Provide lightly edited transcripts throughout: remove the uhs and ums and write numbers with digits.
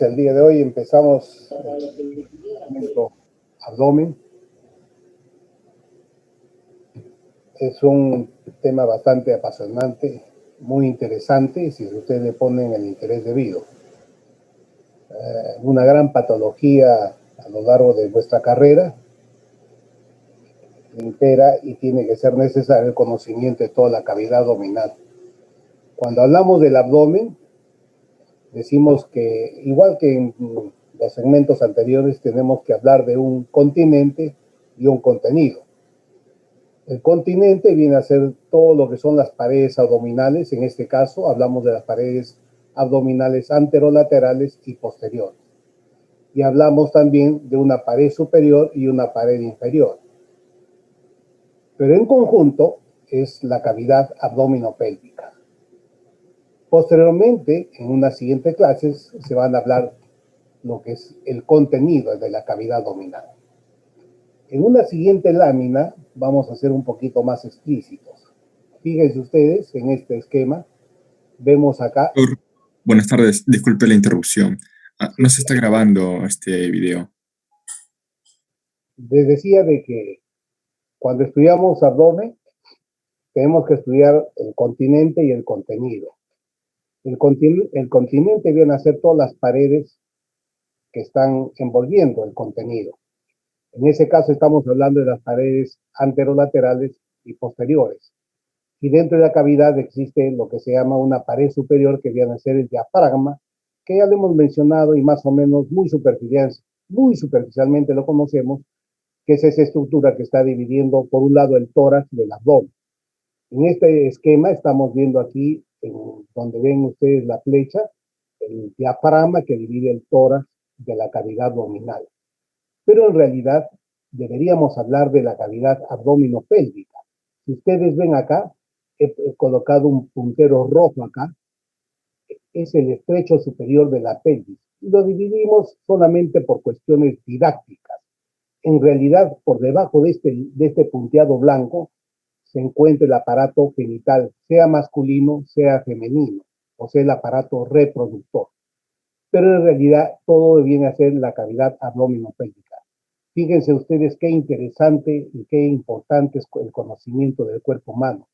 El día de hoy empezamos el segmento abdomen. Es un tema bastante apasionante, muy interesante, si ustedes le ponen el interés debido. Una gran patología a lo largo de vuestra carrera impera y tiene que ser necesario el conocimiento de toda la cavidad abdominal. Cuando hablamos del abdomen, decimos que, igual que en los segmentos anteriores, tenemos que hablar de un continente y un contenido. El continente viene a ser todo lo que son las paredes abdominales. En este caso, hablamos de las paredes abdominales anterolaterales y posteriores. Y hablamos también de una pared superior y una pared inferior. Pero en conjunto es la cavidad abdominopélvica. Posteriormente, en unas siguientes clases, se van a hablar lo que es el contenido de la cavidad abdominal. En una siguiente lámina vamos a ser un poquito más explícitos. Fíjense ustedes, en este esquema, vemos acá... Buenas tardes, disculpe la interrupción. No se está grabando este video. Les decía de que cuando estudiamos abdomen, tenemos que estudiar el continente y el contenido. El continente viene a ser todas las paredes que están envolviendo el contenido. En ese caso estamos hablando de las paredes anterolaterales y posteriores. Y dentro de la cavidad existe lo que se llama una pared superior, que viene a ser el diafragma, que ya lo hemos mencionado y más o menos muy superficialmente lo conocemos, que es esa estructura que está dividiendo por un lado el tórax del abdomen. En este esquema estamos viendo aquí, donde ven ustedes la flecha, el diafragma que divide el tórax de la cavidad abdominal. Pero en realidad deberíamos hablar de la cavidad abdominopélvica. Si ustedes ven acá, he colocado un puntero rojo acá, es el estrecho superior de la pelvis. Y lo dividimos solamente por cuestiones didácticas. En realidad, por debajo de este punteado blanco, se encuentra el aparato genital, sea masculino, sea femenino, o sea, el aparato reproductor. Pero en realidad todo viene a ser la cavidad abdominopélvica. Fíjense ustedes qué interesante y qué importante es el conocimiento del cuerpo humano.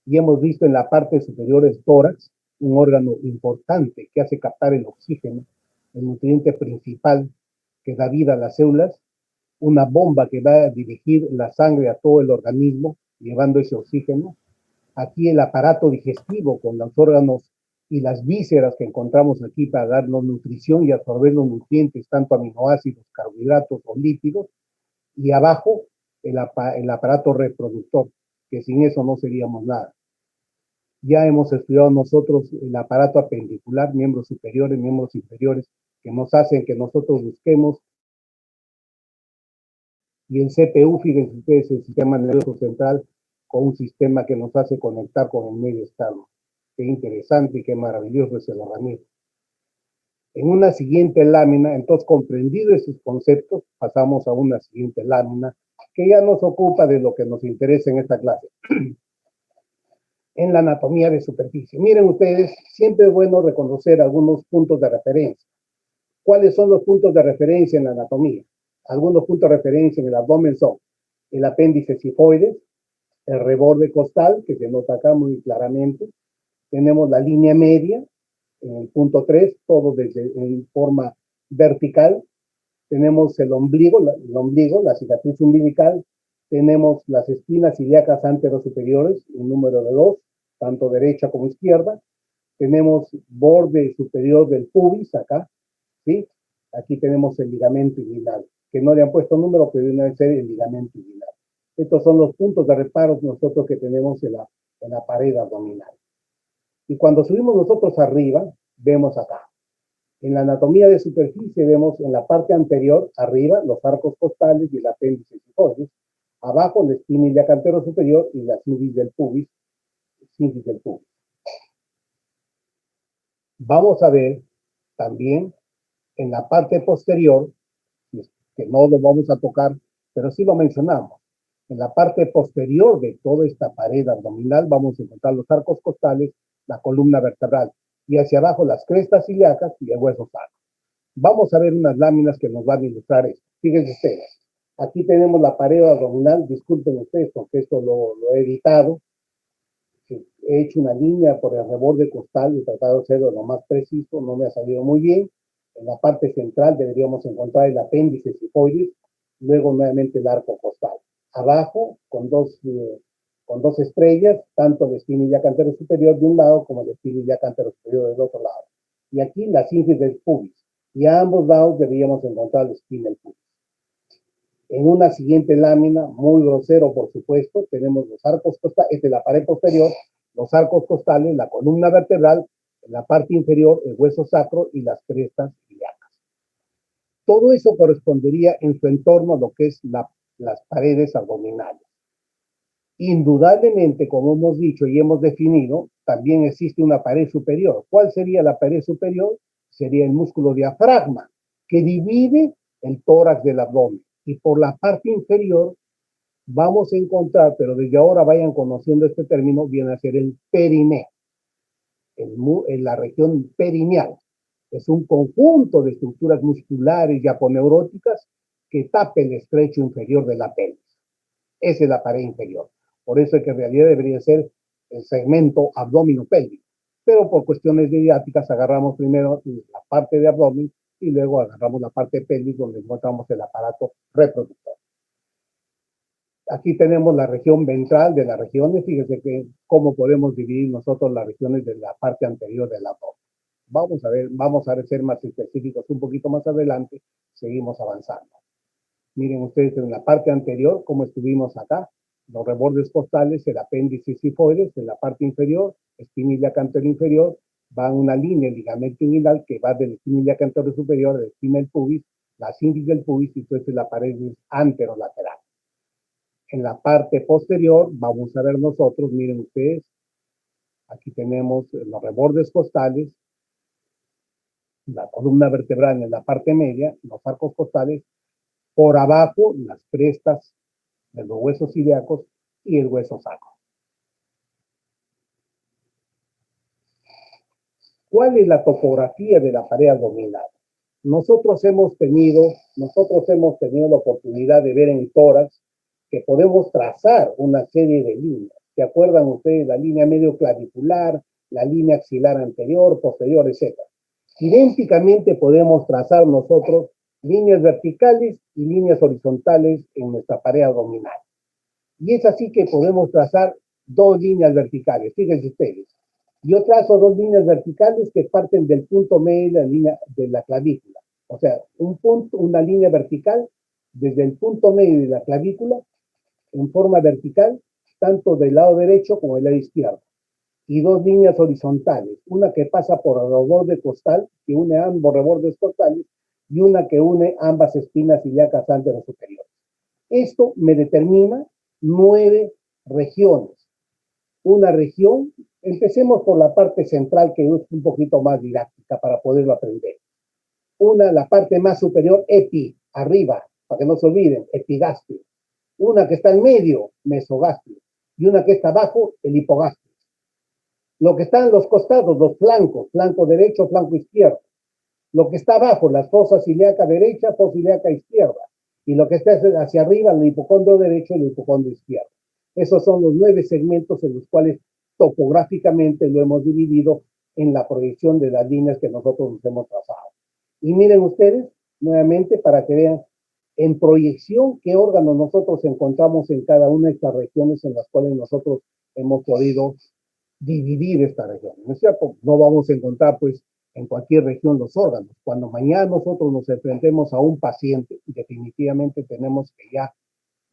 Y hemos visto en la parte superior el tórax, un órgano importante que hace captar el oxígeno, el nutriente principal que da vida a las células, una bomba que va a dirigir la sangre a todo el organismo, llevando ese oxígeno. Aquí el aparato digestivo con los órganos y las vísceras que encontramos aquí para darnos nutrición y absorber los nutrientes, tanto aminoácidos, carbohidratos o lípidos. Y abajo el aparato reproductor, que sin eso no seríamos nada. Ya hemos estudiado nosotros el aparato apendicular, miembros superiores, miembros inferiores, que nos hacen que nosotros busquemos. Y el CPU, fíjense ustedes, el sistema nervioso central, con un sistema que nos hace conectar con el medio externo. Qué interesante y qué maravilloso es el organismo. En una siguiente lámina, entonces comprendido esos conceptos, pasamos a una siguiente lámina que ya nos ocupa de lo que nos interesa en esta clase. En la anatomía de superficie. Miren ustedes, siempre es bueno reconocer algunos puntos de referencia. ¿Cuáles son los puntos de referencia en la anatomía? Algunos puntos de referencia en el abdomen son el apéndice sifoides, el reborde costal, que se nota acá muy claramente. Tenemos la línea media, en el punto 3, todo en forma vertical. Tenemos el ombligo, la cicatriz umbilical. Tenemos las espinas ilíacas anterosuperiores, el número de 2, tanto derecha como izquierda. Tenemos borde superior del pubis acá, ¿sí? Aquí tenemos el ligamento inguinal, que no le han puesto número, pero debe ser el ligamento inguinal. Estos son los puntos de reparo nosotros que tenemos en la pared abdominal. Y cuando subimos nosotros arriba, vemos acá. En la anatomía de superficie vemos en la parte anterior, arriba, los arcos costales y el apéndice sifoides. Abajo, la espina ilíaca anterosuperior y la cinctis del pubis. Vamos a ver también en la parte posterior, que no lo vamos a tocar, pero sí lo mencionamos. En la parte posterior de toda esta pared abdominal vamos a encontrar los arcos costales, la columna vertebral, y hacia abajo las crestas ilíacas y el hueso sacro. Vamos a ver unas láminas que nos van a ilustrar esto. Fíjense ustedes. Aquí tenemos la pared abdominal. Disculpen ustedes porque esto lo he editado. He hecho una línea por el reborde costal y he tratado de hacerlo lo más preciso. No me ha salido muy bien. En la parte central deberíamos encontrar el apéndice sifoides. Luego nuevamente el arco costal. Abajo, con dos estrellas, tanto el espina cantero superior de un lado como el espina cantero superior del otro lado. Y aquí la sínfisis del pubis. Y a ambos lados deberíamos encontrar el espina del pubis. En una siguiente lámina, muy grosero por supuesto, tenemos los arcos costales, esta es la pared posterior, los arcos costales, la columna vertebral, en la parte inferior el hueso sacro y las crestas ilíacas. Todo eso correspondería en su entorno a lo que es las paredes abdominales. Indudablemente, como hemos dicho y hemos definido, también existe una pared superior. ¿Cuál sería la pared superior? Sería el músculo diafragma, que divide el tórax del abdomen. Y por la parte inferior vamos a encontrar, pero desde ahora vayan conociendo este término, viene a ser el perineo, en la región perineal. Es un conjunto de estructuras musculares y aponeuróticas que tapa el estrecho inferior de la pelvis. Esa es la pared inferior. Por eso es que en realidad debería ser el segmento abdomino-pélvico. Pero por cuestiones didácticas agarramos primero la parte de abdomen y luego agarramos la parte pelvis donde encontramos el aparato reproductor. Aquí tenemos la región ventral de las regiones. Fíjense que cómo podemos dividir nosotros las regiones de la parte anterior del abdomen. Vamos a ser más específicos un poquito más adelante. Seguimos avanzando. Miren ustedes en la parte anterior, como estuvimos acá, los rebordes costales, el apéndice sifoides, en la parte inferior, espina ilíaca anterior inferior, va una línea, el ligamento inguinal, que va del espina ilíaca anterior superior, del espina del pubis, la sínfisis del pubis, y entonces la pared anterolateral. En la parte posterior, vamos a ver nosotros, miren ustedes, aquí tenemos los rebordes costales, la columna vertebral en la parte media, los arcos costales, por abajo, las crestas de los huesos ilíacos y el hueso sacro. ¿Cuál es la topografía de la pared abdominal? Nosotros hemos tenido la oportunidad de ver en tórax que podemos trazar una serie de líneas. ¿Se acuerdan ustedes? La línea medio clavicular, la línea axilar anterior, posterior, etc. Idénticamente podemos trazar nosotros líneas verticales y líneas horizontales en nuestra pared abdominal. Y es así que podemos trazar dos líneas verticales, fíjense ustedes. Yo trazo dos líneas verticales que parten del punto medio de la línea de la clavícula. O sea, una línea vertical desde el punto medio de la clavícula en forma vertical, tanto del lado derecho como del lado izquierdo. Y dos líneas horizontales, una que pasa por el reborde costal, que une ambos rebordes costales, y una que une ambas espinas ilíacas anterior superiores. Esto me determina 9 regiones. Una región, empecemos por la parte central, que es un poquito más didáctica para poderlo aprender. La parte más superior, epi, arriba, para que no se olviden, epigastrio. Una que está en medio, mesogastrio. Y una que está abajo, el hipogastrio. Lo que está en los costados, los flancos, flanco derecho, flanco izquierdo. Lo que está abajo, las fosas ilíaca derecha, fosa ilíaca izquierda. Y lo que está hacia arriba, el hipocondrio derecho y el hipocondrio izquierdo. Esos son los 9 segmentos en los cuales topográficamente lo hemos dividido en la proyección de las líneas que nosotros nos hemos trazado. Y miren ustedes, nuevamente, para que vean en proyección qué órganos nosotros encontramos en cada una de estas regiones en las cuales nosotros hemos podido dividir esta región, ¿no es cierto? No vamos a encontrar, pues, en cualquier región los órganos. Cuando mañana nosotros nos enfrentemos a un paciente, definitivamente tenemos que ya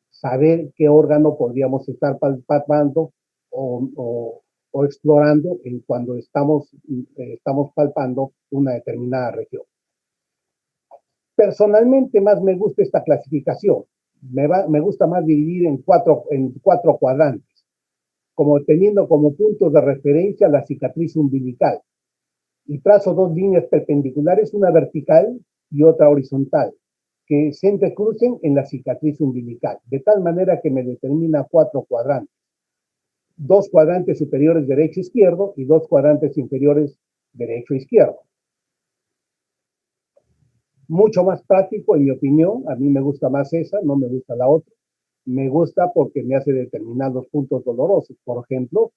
saber qué órgano podríamos estar palpando o explorando cuando estamos palpando una determinada región. Personalmente más me gusta esta clasificación. Me gusta más dividir en cuatro cuadrantes, como teniendo como puntos de referencia la cicatriz umbilical. Y trazo dos líneas perpendiculares, una vertical y otra horizontal, que se entrecrucen en la cicatriz umbilical, de tal manera que me determina 4 cuadrantes. 2 cuadrantes superiores derecho-izquierdo y 2 cuadrantes inferiores derecho-izquierdo. mucho más práctico, en mi opinión. A mí me gusta más esa, no me gusta la otra. Me gusta porque me hace determinar los puntos dolorosos. Por ejemplo,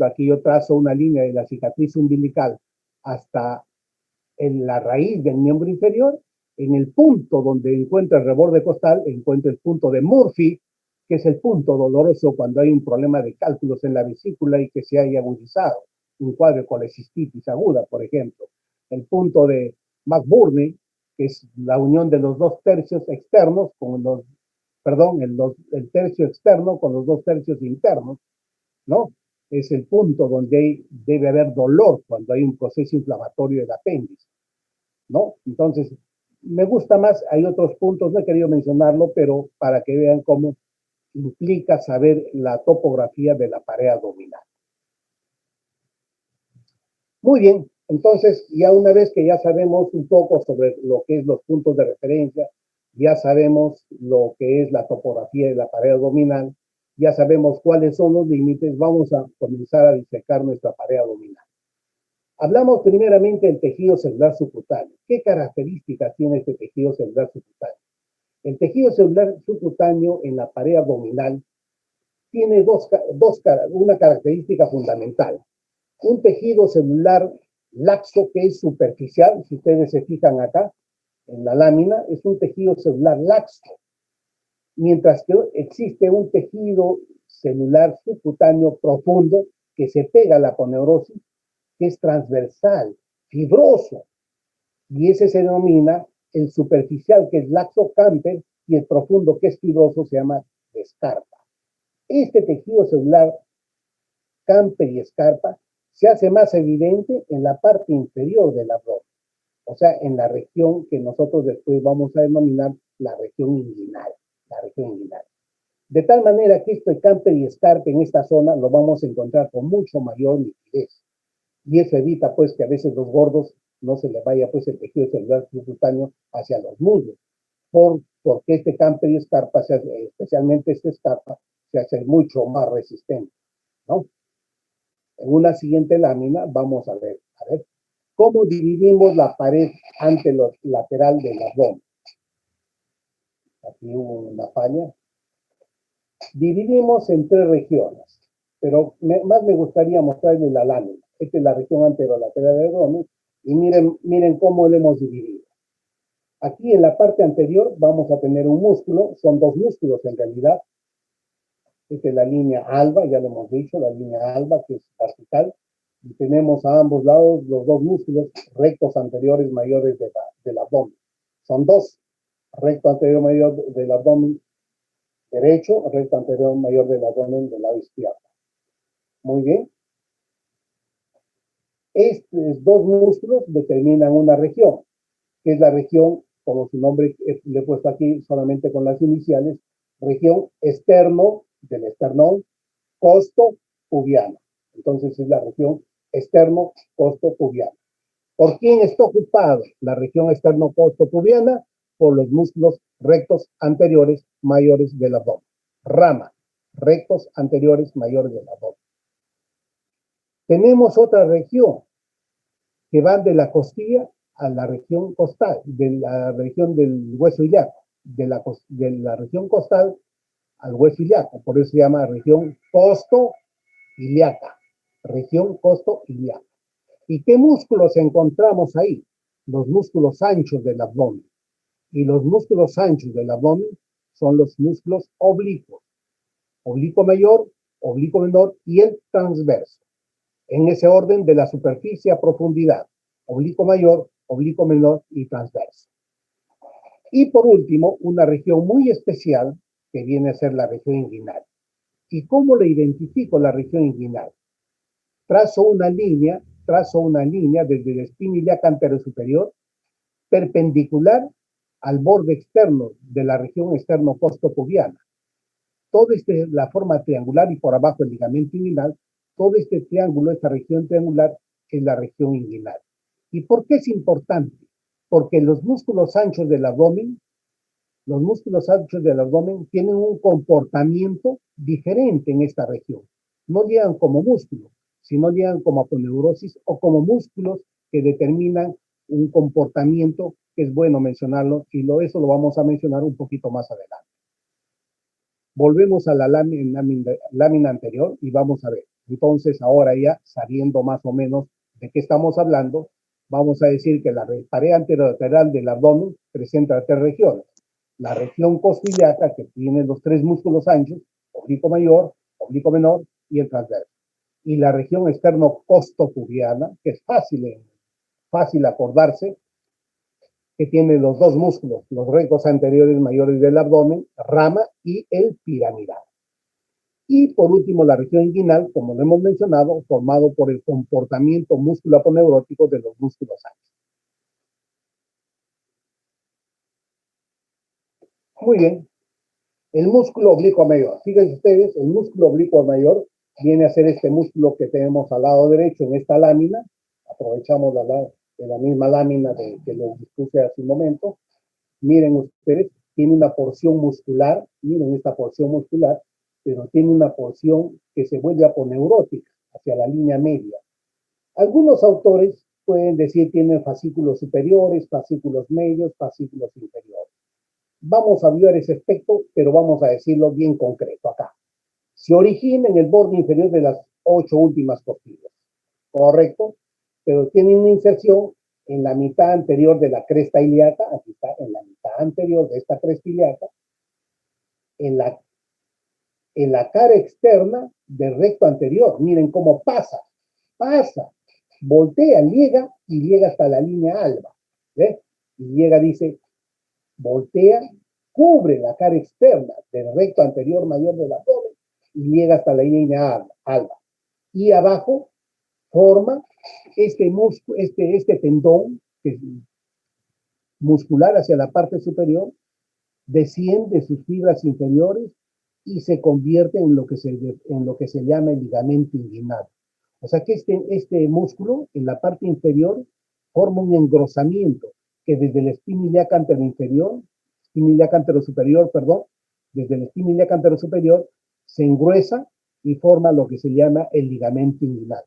aquí yo trazo una línea de la cicatriz umbilical hasta en la raíz del miembro inferior. En el punto donde encuentra el reborde costal, encuentra el punto de Murphy, que es el punto doloroso cuando hay un problema de cálculos en la vesícula y que se haya agudizado. Un cuadro de colecistitis aguda, por ejemplo. El punto de McBurney, que es la unión de los dos tercios externos con los, perdón, el tercio externo con los dos tercios internos, ¿no? Es el punto donde debe haber dolor cuando hay un proceso inflamatorio del apéndice, ¿no? Entonces, me gusta más, hay otros puntos, no he querido mencionarlo, pero para que vean cómo implica saber la topografía de la pared abdominal. Muy bien, entonces ya una vez que ya sabemos un poco sobre lo que es los puntos de referencia, ya sabemos lo que es la topografía de la pared abdominal, ya sabemos cuáles son los límites, vamos a comenzar a disecar nuestra pared abdominal. Hablamos primeramente del tejido celular subcutáneo. ¿Qué características tiene este tejido celular subcutáneo? El tejido celular subcutáneo en la pared abdominal tiene una característica fundamental. Un tejido celular laxo que es superficial, si ustedes se fijan acá en la lámina, es un tejido celular laxo, mientras que existe un tejido celular subcutáneo profundo que se pega a la aponeurosis, que es transversal, fibroso, y ese se denomina el superficial, que es laxo camper, y el profundo, que es fibroso, se llama escarpa. Este tejido celular camper y escarpa se hace más evidente en la parte inferior del abdomen, o sea, en la región que nosotros después vamos a denominar la región inguinal, De tal manera que este camper y escarpa en esta zona lo vamos a encontrar con mucho mayor nitidez. Y eso evita, pues, que a veces los gordos no se les vaya, pues, el tejido celular subcutáneo hacia los muslos, porque este camper y escarpa, especialmente este escarpa, se hace mucho más resistente, ¿no? En una siguiente lámina vamos a ver, cómo dividimos la pared lateral del abdomen. Aquí hubo una falla. Dividimos en 3 regiones, pero más me gustaría mostrarles la lámina. Esta es la región anterolateral del abdomen y miren cómo lo hemos dividido. Aquí en la parte anterior vamos a tener un músculo, son 2 músculos en realidad. Esta es la línea alba, ya lo hemos dicho, la línea alba que es vertical. Y tenemos a ambos lados los 2 músculos rectos anteriores mayores del abdomen. Son 2, recto anterior mayor del abdomen derecho, recto anterior mayor del abdomen del lado izquierdo. Muy bien. Estos 2 músculos determinan una región, que es la región, como su nombre le he puesto aquí solamente con las iniciales, región externo del esternón, costo pubiana. Entonces es la región externo costo pubiana. ¿Por quién está ocupada la región externo costo pubiana? Por los músculos rectos anteriores mayores del abdomen. Rama, rectos anteriores mayores del abdomen. Tenemos otra región que va de la costilla a la región costal, de la región del hueso ilíaco, de la región costal al hueso ilíaco, por eso se llama región costo-ilíaca, región costo-ilíaca. ¿Y qué músculos encontramos ahí? Los músculos anchos del abdomen. Y los músculos anchos del abdomen son los músculos oblicuos, oblicuo mayor, oblicuo menor y el transverso. En ese orden de la superficie a profundidad, oblicuo mayor, oblicuo menor y transverso. Y por último, una región muy especial que viene a ser la región inguinal. ¿Y cómo le identifico la región inguinal? Trazo una línea desde la espina ilíaca anterior superior, perpendicular al borde externo de la región externo-costopubiana. Todo este, la forma triangular y por abajo el ligamento inguinal, todo este triángulo, esta región triangular, es la región inguinal. ¿Y por qué es importante? Porque los músculos anchos del abdomen tienen un comportamiento diferente en esta región. No llegan como músculo, sino llegan como aponeurosis o como músculos que determinan un comportamiento que es bueno mencionarlo, y eso lo vamos a mencionar un poquito más adelante. Volvemos a la lámina anterior y vamos a ver. Entonces, ahora ya sabiendo más o menos de qué estamos hablando, vamos a decir que la pared anterolateral del abdomen presenta tres regiones. La región costiliaca, que tiene los tres músculos anchos, oblicuo mayor, oblicuo menor y el transverso. Y la región externo-costocubiana, que es fácil acordarse, que tiene los dos músculos, los rectos anteriores mayores del abdomen, rama y el piramidal. Y por último, la región inguinal, como lo hemos mencionado, formado por el comportamiento músculo-aponeurótico de los músculos anchos. Muy bien. El músculo oblicuo mayor. Fíjense ustedes, el músculo oblicuo mayor viene a ser este músculo que tenemos al lado derecho en esta lámina. Aprovechamos de la misma lámina que les dispuse hace un momento. Miren ustedes, tiene una porción muscular, miren esta porción muscular, pero tiene una porción que se vuelve aponeurótica hacia la línea media. Algunos autores pueden decir tienen fascículos superiores, fascículos medios, fascículos inferiores. Vamos a ver ese aspecto, pero vamos a decirlo bien concreto acá. Se origina en el borde inferior de las 8 últimas costillas, ¿correcto? Pero tiene una inserción en la mitad anterior de la cresta ilíaca, aquí está, en la mitad anterior de esta cresta ilíaca, en la cara externa del recto anterior. Miren cómo pasa, voltea, llega y llega hasta la línea alba, ¿ves? Y llega, dice, voltea, cubre la cara externa del recto anterior mayor del abdomen y llega hasta la línea alba. Y abajo forma este tendón que es muscular hacia la parte superior, desciende sus fibras inferiores y se convierte en lo que se llama el ligamento inguinal. O sea que este músculo en la parte inferior forma un engrosamiento que desde la espina ilíaca anterosuperior, desde la espina ilíaca anterosuperior se engruesa y forma lo que se llama el ligamento inguinal.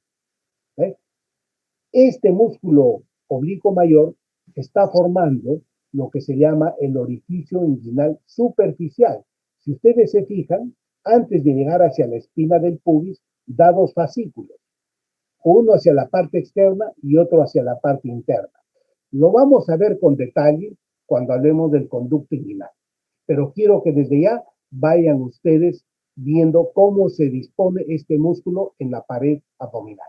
Este músculo oblicuo mayor está formando lo que se llama el orificio inguinal superficial. Si ustedes se fijan, antes de llegar hacia la espina del pubis, da dos fascículos, uno hacia la parte externa y otro hacia la parte interna. Lo vamos a ver con detalle cuando hablemos del conducto inguinal, pero quiero que desde ya vayan ustedes viendo cómo se dispone este músculo en la pared abdominal.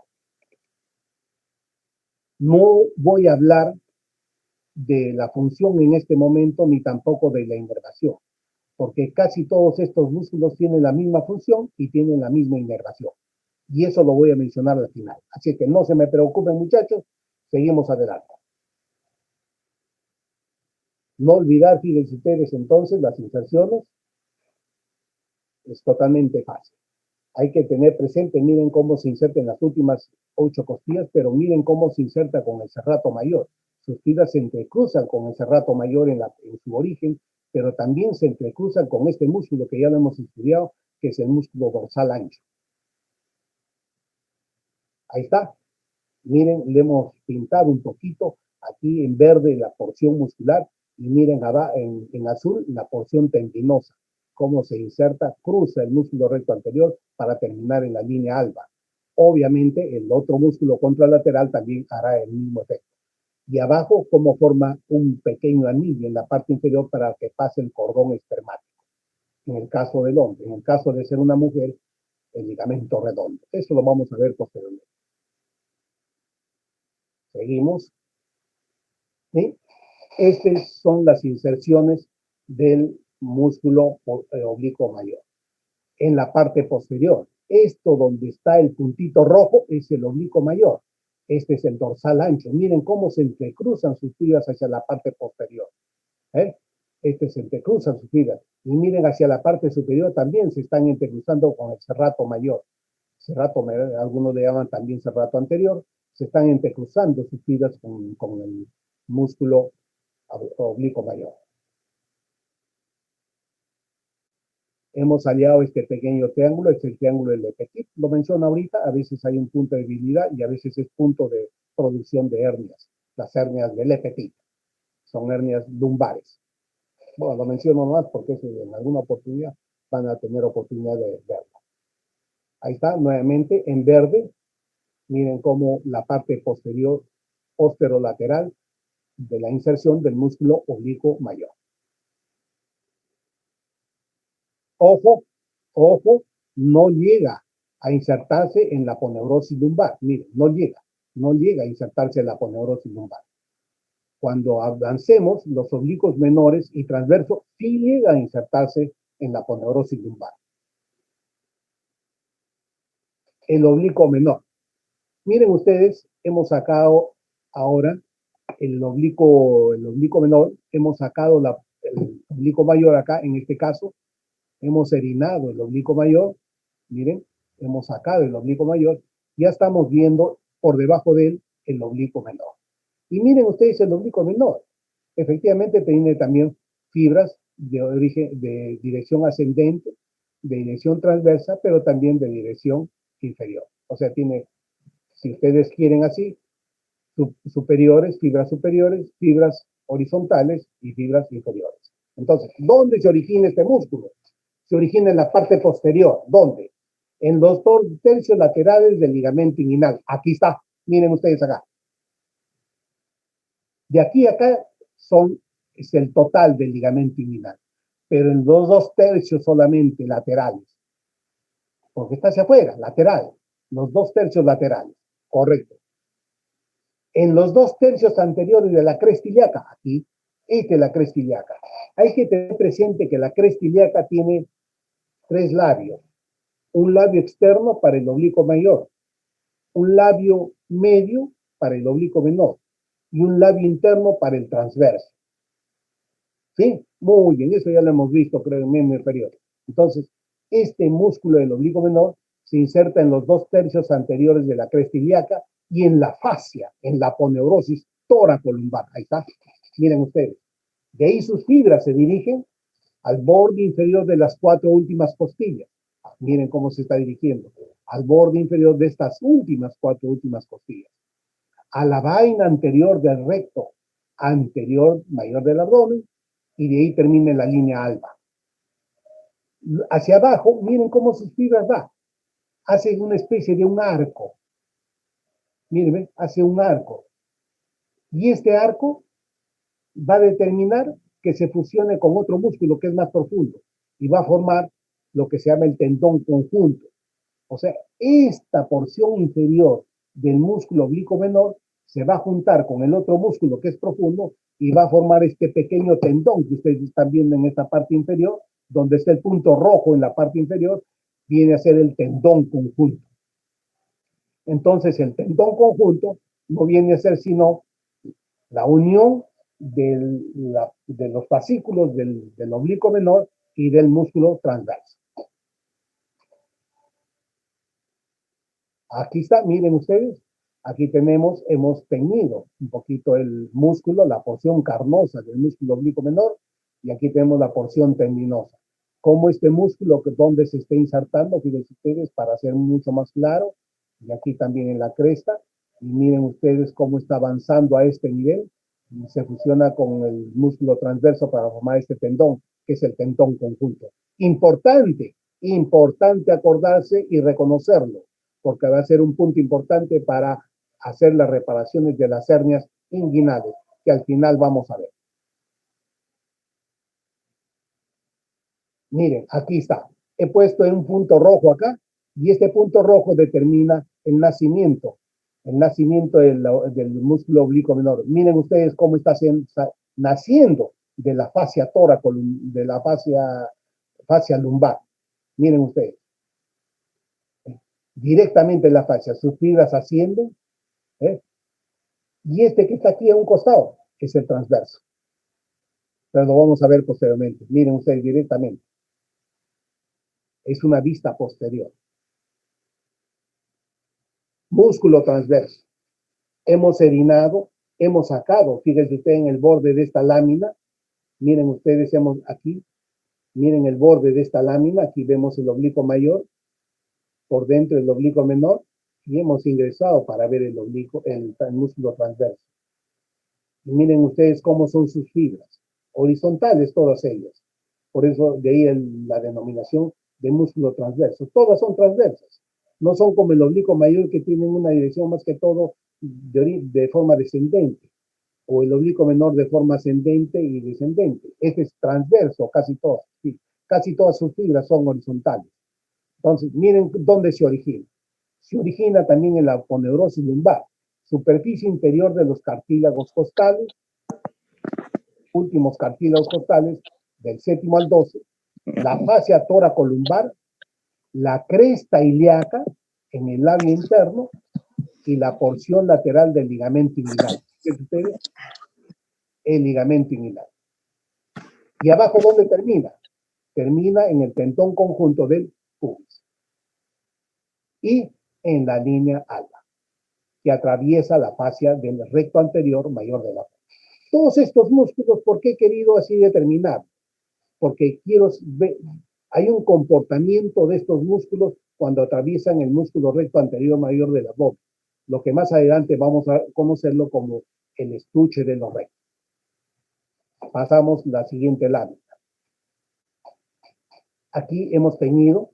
No voy a hablar de la función en este momento, ni tampoco de la inervación, porque casi todos estos músculos tienen la misma función y tienen la misma inervación. Y eso lo voy a mencionar al final. Así que no se me preocupen, muchachos, seguimos adelante. No olvidar, fíjense ustedes entonces, las inserciones. Es totalmente fácil. Hay que tener presente, miren cómo se inserta en las últimas 8 costillas, pero miren cómo se inserta con el serrato mayor. Sus fibras se entrecruzan con el serrato mayor en su origen, pero también se entrecruzan con este músculo que ya lo hemos estudiado, que es el músculo dorsal ancho. Ahí está. Miren, le hemos pintado un poquito aquí en verde la porción muscular y miren abajo en azul la porción tendinosa. Cómo se inserta, cruza el músculo recto anterior para terminar en la línea alba. Obviamente el otro músculo contralateral también hará el mismo efecto. Y abajo cómo forma un pequeño anillo en la parte inferior para que pase el cordón espermático. En el caso del hombre, en el caso de ser una mujer, el ligamento redondo. Eso lo vamos a ver posteriormente. Seguimos. ¿Sí? Estas son las inserciones del músculo oblicuo mayor. En la parte posterior, esto donde está el puntito rojo es el oblicuo mayor. Este es el dorsal ancho. Miren cómo se entrecruzan sus fibras hacia la parte posterior. Se entrecruzan sus fibras. Y miren hacia la parte superior también se están entrecruzando con el serrato mayor. Algunos le llaman también serrato anterior. Se están entrecruzando sus fibras con el músculo oblicuo mayor. Hemos hallado este pequeño triángulo, es el triángulo del Petit, lo menciono ahorita, a veces hay un punto de debilidad y a veces es punto de producción de hernias, las hernias del Petit. son hernias lumbares. Bueno, lo menciono más porque en alguna oportunidad van a tener oportunidad de verlo. Ahí está, nuevamente en verde. Miren cómo la parte posterior, posterolateral de la inserción del músculo oblicuo mayor. Ojo, ojo, no llega a insertarse en la aponeurosis lumbar. Miren, no llega a insertarse en la aponeurosis lumbar. Cuando avancemos, los oblicuos menores y transversos sí llega a insertarse en la aponeurosis lumbar. El oblicuo menor. Miren ustedes, hemos sacado ahora el oblicuo menor, hemos sacado el oblicuo mayor acá, en este caso, hemos erinado el oblicuo mayor, miren, hemos sacado el oblicuo mayor, ya estamos viendo por debajo de él el oblicuo menor. Y miren ustedes el oblicuo menor, efectivamente tiene también fibras de dirección ascendente, de dirección transversa, pero también de dirección inferior. O sea, tiene, si ustedes quieren así, superiores, fibras horizontales y fibras inferiores. Entonces, ¿dónde se origina este músculo? Se origina en la parte posterior. ¿Dónde? En los 2 tercios laterales del ligamento inguinal. Aquí está. Miren ustedes acá. De aquí a acá es el total del ligamento inguinal. Pero en los 2 tercios solamente laterales. Porque está hacia afuera, lateral. Los 2 tercios laterales. Correcto. En los 2 tercios anteriores de la cresta ilíaca, aquí, esta es la cresta ilíaca. Hay que tener presente que la cresta ilíaca tiene 3 labios. Un labio externo para el oblicuo mayor, un labio medio para el oblicuo menor y un labio interno para el transverso. ¿Sí? Muy bien, eso ya lo hemos visto, creo, en miembro inferior. Entonces, este músculo del oblicuo menor se inserta en los 2 tercios anteriores de la cresta ilíaca y en la fascia, en la aponeurosis tóraco-lumbar. Ahí está. Miren ustedes. De ahí sus fibras se dirigen al borde inferior de las 4 últimas costillas. Miren cómo se está dirigiendo. Al borde inferior de estas últimas 4 últimas costillas. A la vaina anterior del recto anterior mayor del abdomen y de ahí termina la línea alba. Hacia abajo, miren cómo sus fibras va. Hace una especie de un arco. Miren, hace un arco. Y este arco va a determinar que se fusione con otro músculo que es más profundo y va a formar lo que se llama el tendón conjunto. O sea, esta porción inferior del músculo oblicuo menor se va a juntar con el otro músculo que es profundo y va a formar este pequeño tendón que ustedes están viendo en esta parte inferior, donde está el punto rojo en la parte inferior, viene a ser el tendón conjunto. Entonces, el tendón conjunto no viene a ser sino la unión de los fascículos del oblicuo menor y del músculo transverso. Aquí está, miren ustedes, aquí hemos teñido un poquito el músculo, la porción carnosa del músculo oblicuo menor, y aquí tenemos la porción tendinosa. Cómo este músculo, donde se está insertando, fíjense ustedes, para hacer mucho más claro, y aquí también en la cresta, y miren ustedes cómo está avanzando a este nivel, y se fusiona con el músculo transverso para formar este tendón, que es el tendón conjunto. Importante, importante acordarse y reconocerlo, porque va a ser un punto importante para hacer las reparaciones de las hernias inguinales, que al final vamos a ver. Miren, aquí está. He puesto en un punto rojo acá, y este punto rojo determina el nacimiento del músculo oblicuo menor. Miren ustedes cómo está naciendo de la fascia tóraco, de la fascia lumbar. Miren ustedes. Directamente en la fascia, sus fibras ascienden, ¿eh? Y este que está aquí a un costado es el transverso. Pero lo vamos a ver posteriormente. Miren ustedes directamente. Es una vista posterior. Músculo transverso. Hemos erinado, hemos sacado, fíjense ustedes en el borde de esta lámina. Miren ustedes, aquí, miren el borde de esta lámina. Aquí vemos el oblicuo mayor, por dentro el oblicuo menor, y hemos ingresado para ver el músculo transverso. Y miren ustedes cómo son sus fibras, horizontales todas ellas. Por eso de ahí la denominación de músculo transverso. Todas son transversas. No son como el oblicuo mayor que tienen una dirección más que todo de forma descendente, o el oblicuo menor de forma ascendente y descendente. Este es transverso, casi todas. Sí. Casi todas sus fibras son horizontales. Entonces, miren dónde se origina. Se origina también en la aponeurosis lumbar, superficie interior de los cartílagos costales, últimos cartílagos costales, del 7º al 12, la fascia tóraco-lumbar, la cresta ilíaca en el labio interno y la porción lateral del ligamento inguinal. ¿Qué es ustedes? El ligamento inguinal. ¿Y abajo dónde termina? Termina en el tendón conjunto del pubis y en la línea alba, que atraviesa la fascia del recto anterior mayor de la pubis. Todos estos músculos, ¿por qué he querido así determinar? Porque quiero ver, hay un comportamiento de estos músculos cuando atraviesan el músculo recto anterior mayor del abdomen, lo que más adelante vamos a conocerlo como el estuche de los rectos. Pasamos la siguiente lámina. Aquí hemos tenido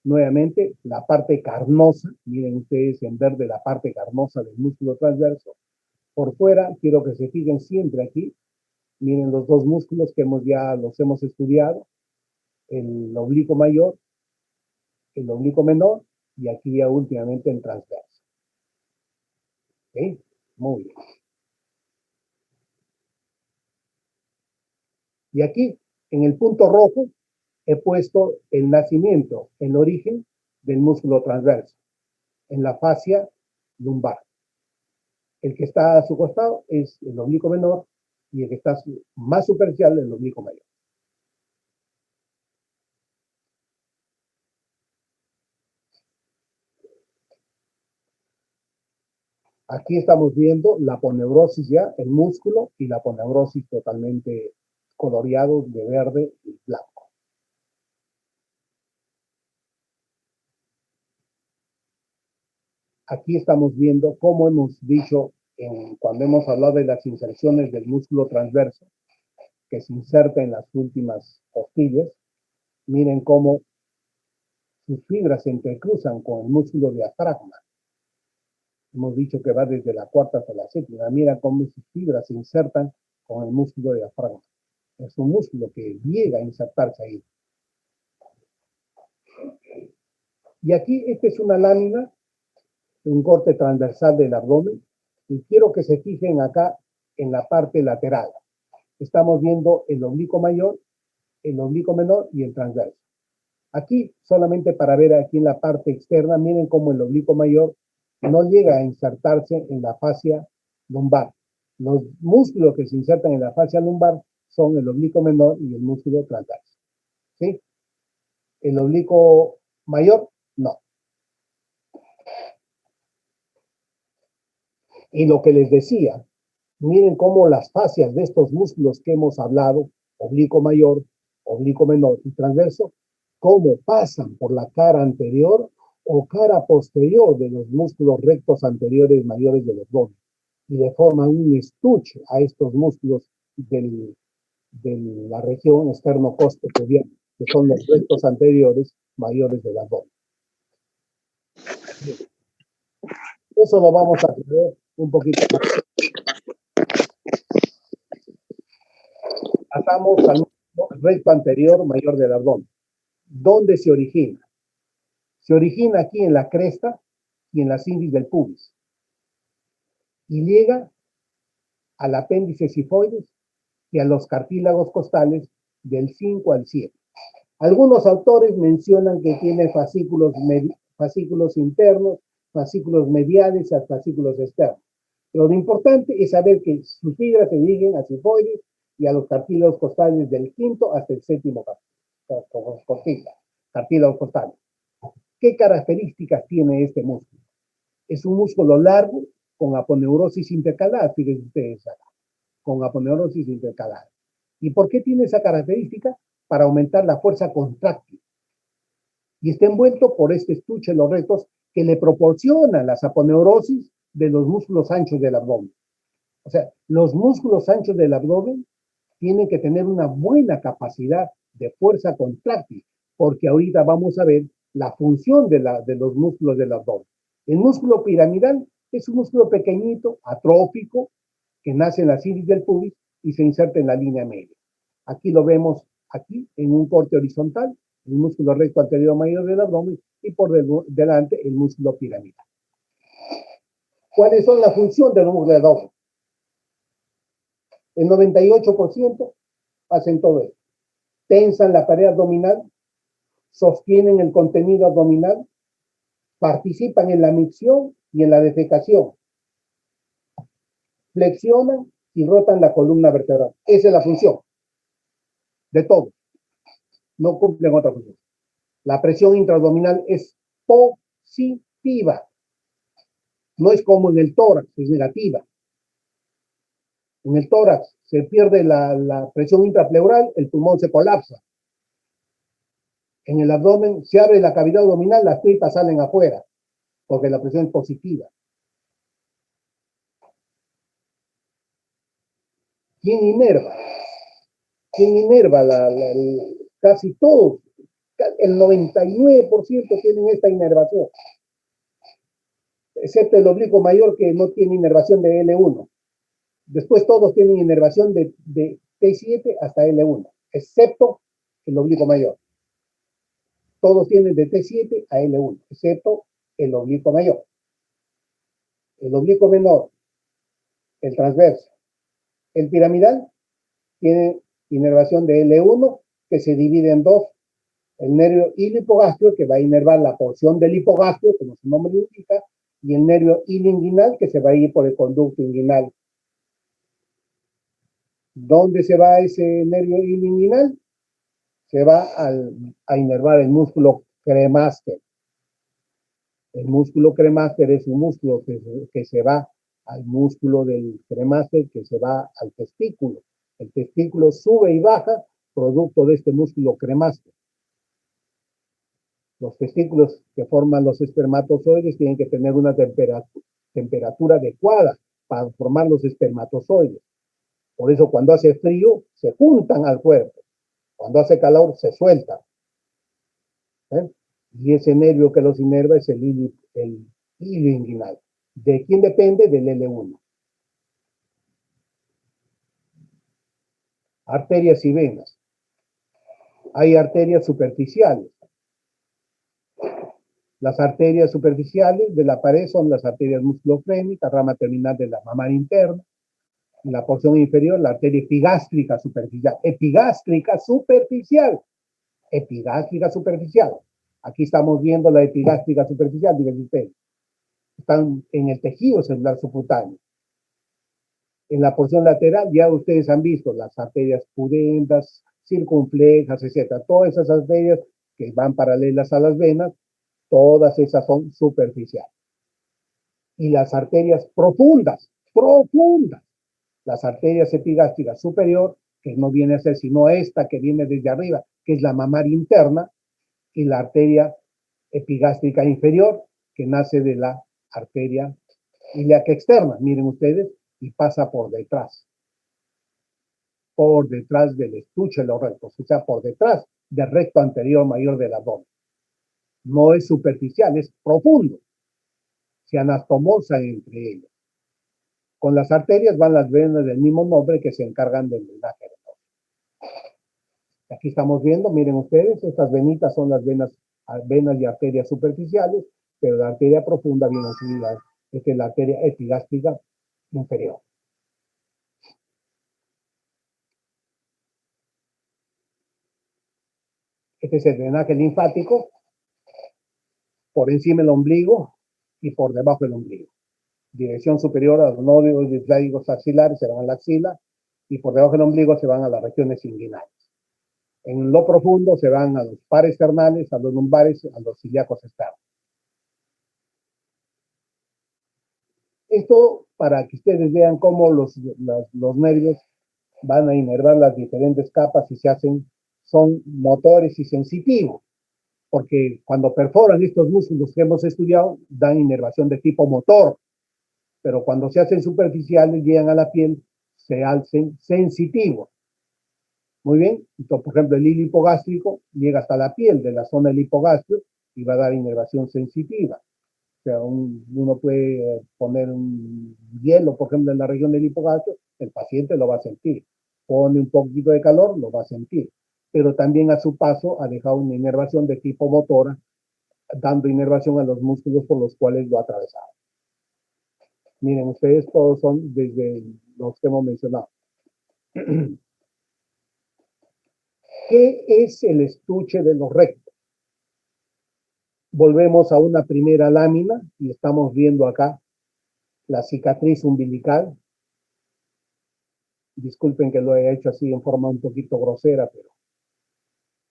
nuevamente la parte carnosa, miren ustedes en verde la parte carnosa del músculo transverso. Por fuera, quiero que se fijen siempre aquí, miren los dos músculos que los hemos estudiado, el oblicuo mayor, el oblicuo menor, y aquí ya últimamente el transverso. ¿Ok? Muy bien. Y aquí, en el punto rojo, he puesto el nacimiento, el origen del músculo transverso, en la fascia lumbar. El que está a su costado es el oblicuo menor y el que está más superficial es el oblicuo mayor. Aquí estamos viendo la aponeurosis ya, el músculo, y la aponeurosis totalmente coloreado de verde y blanco. Aquí estamos viendo cómo hemos dicho cuando hemos hablado de las inserciones del músculo transverso, que se inserta en las últimas costillas. Miren cómo sus fibras se entrecruzan con el músculo diafragma. Hemos dicho que va desde la cuarta hasta la séptima. Mira cómo sus fibras se insertan con el músculo diafragma. Es un músculo que llega a insertarse ahí. Y aquí, esta es una lámina, un corte transversal del abdomen, y quiero que se fijen acá en la parte lateral. Estamos viendo el oblicuo mayor, el oblicuo menor y el transverso. Aquí, solamente para ver aquí en la parte externa, miren cómo el oblicuo mayor no llega a insertarse en la fascia lumbar. Los músculos que se insertan en la fascia lumbar son el oblicuo menor y el músculo transverso. ¿Sí? El oblicuo mayor, no. Y lo que les decía, miren cómo las fascias de estos músculos que hemos hablado, oblicuo mayor, oblicuo menor y transverso, cómo pasan por la cara anterior o cara posterior de los músculos rectos anteriores mayores del abdomen y le forman un estuche a estos músculos de la región externo-costopubiana, que son los rectos anteriores mayores del abdomen. Eso lo vamos a ver un poquito más. Pasamos al recto anterior mayor del abdomen. ¿Dónde se origina? Se origina aquí en la cresta y en la cíndice del pubis. Y llega al apéndice sifoides y a los cartílagos costales del 5 al 7. Algunos autores mencionan que tiene fascículos internos, fascículos mediales y fascículos externos. Pero lo importante es saber que sus fibras se dirigen a sifoides y a los cartílagos costales del 5º hasta el 7º cartílagos costales. ¿Qué características tiene este músculo? Es un músculo largo con aponeurosis intercalar, fíjense ustedes acá, con aponeurosis intercalar. ¿Y por qué tiene esa característica? Para aumentar la fuerza contráctil. Y está envuelto por este estuche de los rectos que le proporcionan las aponeurosis de los músculos anchos del abdomen. O sea, los músculos anchos del abdomen tienen que tener una buena capacidad de fuerza contráctil, porque ahorita vamos a ver la función de los músculos del abdomen. El músculo piramidal es un músculo pequeñito, atrófico, que nace en la cilis del pubis y se inserta en la línea media. Aquí lo vemos aquí en un corte horizontal, el músculo recto anterior mayor del abdomen y por delante el músculo piramidal. ¿Cuáles son las funciones del músculo del abdomen? El 98% hacen todo esto. Tensan la pared abdominal, sostienen el contenido abdominal, participan en la micción y en la defecación, flexionan y rotan la columna vertebral. Esa es la función de todo. No cumplen otra función. La presión intraabdominal es positiva. No es como en el tórax, es negativa. En el tórax se pierde la presión intrapleural, el pulmón se colapsa. En el abdomen se abre la cavidad abdominal, las tripas salen afuera, porque la presión es positiva. ¿Quién inerva? ¿Quién inerva? Casi todos, el 99% tienen esta inervación, excepto el oblicuo mayor que no tiene inervación de L1. Después todos tienen inervación de T7 hasta L1, excepto el oblicuo mayor. Todos tienen de T7 a L1, excepto el oblicuo mayor. El oblicuo menor, el transverso, el piramidal, tiene inervación de L1 que se divide en dos. El nervio ilipogástrico, que va a inervar la porción del hipogastrio, como su nombre indica, y el nervio ilinguinal, que se va a ir por el conducto inguinal. ¿Dónde se va ese nervio ilinguinal? Se va a inervar el músculo cremaster. El músculo cremaster es un músculo que se va al músculo del cremaster, que se va al testículo. El testículo sube y baja producto de este músculo cremaster. Los testículos que forman los espermatozoides tienen que tener una temperatura adecuada para formar los espermatozoides. Por eso cuando hace frío se juntan al cuerpo. Cuando hace calor se sueltan. Y ese nervio que los inerva es el hilo inguinal. ¿De quién depende? Del L1. Arterias y venas. Hay arterias superficiales. Las arterias superficiales de la pared son las arterias musculofrénicas, rama terminal de la mamaria interna. En la porción inferior, la arteria epigástrica superficial. Epigástrica superficial. Epigástrica superficial. Aquí estamos viendo la epigástrica superficial, díganme ustedes. Están en el tejido celular subcutáneo. En la porción lateral ya ustedes han visto las arterias pudendas, circunflejas, etc. Todas esas arterias que van paralelas a las venas, todas esas son superficiales. Y las arterias profundas, las arterias epigástricas superior, que no viene a ser sino esta que viene desde arriba, que es la mamaria interna, y la arteria epigástrica inferior, que nace de la arteria ilíaca externa, miren ustedes, y pasa por detrás del estuche de los rectos, o sea, por detrás del recto anterior mayor del abdomen. No es superficial, es profundo. Se anastomosan entre ellos. Con las arterias van las venas del mismo nombre que se encargan del drenaje venoso. Aquí estamos viendo, miren ustedes, estas venitas son las venas y arterias superficiales, pero la arteria profunda viene a ser la arteria epigástrica inferior. Este es el drenaje linfático, por encima del ombligo y por debajo del ombligo. Dirección superior a los nódulos displásicos axilares se van a la axila y por debajo del ombligo se van a las regiones inguinales. En lo profundo se van a los pares ternales, a los lumbares, a los ilíacos externos. Esto para que ustedes vean cómo los nervios van a inervar las diferentes capas y son motores y sensitivos, porque cuando perforan estos músculos que hemos estudiado, dan inervación de tipo motor. pero cuando se hacen superficiales, llegan a la piel, se hacen sensitivos. Muy bien, entonces, por ejemplo, el hilo hipogástrico llega hasta la piel de la zona del hipogastrio y va a dar inervación sensitiva. O sea, uno puede poner un hielo, por ejemplo, en la región del hipogastrio, el paciente lo va a sentir. Pone un poquito de calor, lo va a sentir. Pero también a su paso ha dejado una inervación de tipo motora, dando inervación a los músculos por los cuales lo ha atravesado. Miren, ustedes todos son desde los que hemos mencionado. ¿Qué es el estuche de los rectos? Volvemos a una primera lámina y estamos viendo acá la cicatriz umbilical. Disculpen que lo he hecho así en forma un poquito grosera, pero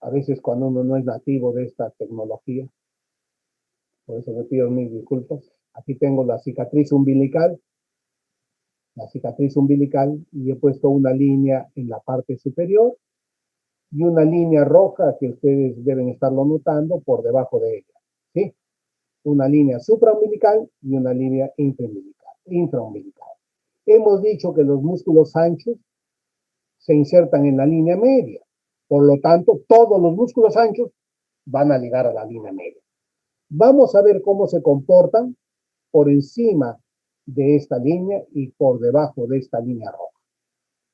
a veces cuando uno no es nativo de esta tecnología, por eso le pido mis disculpas. Aquí tengo la cicatriz umbilical, y he puesto una línea en la parte superior y una línea roja que ustedes deben estarlo notando por debajo de ella, ¿sí? Una línea supraumbilical y una línea intraumbilical. Hemos dicho que los músculos anchos se insertan en la línea media. Por lo tanto, todos los músculos anchos van a llegar a la línea media. Vamos a ver cómo se comportan por encima de esta línea y por debajo de esta línea roja.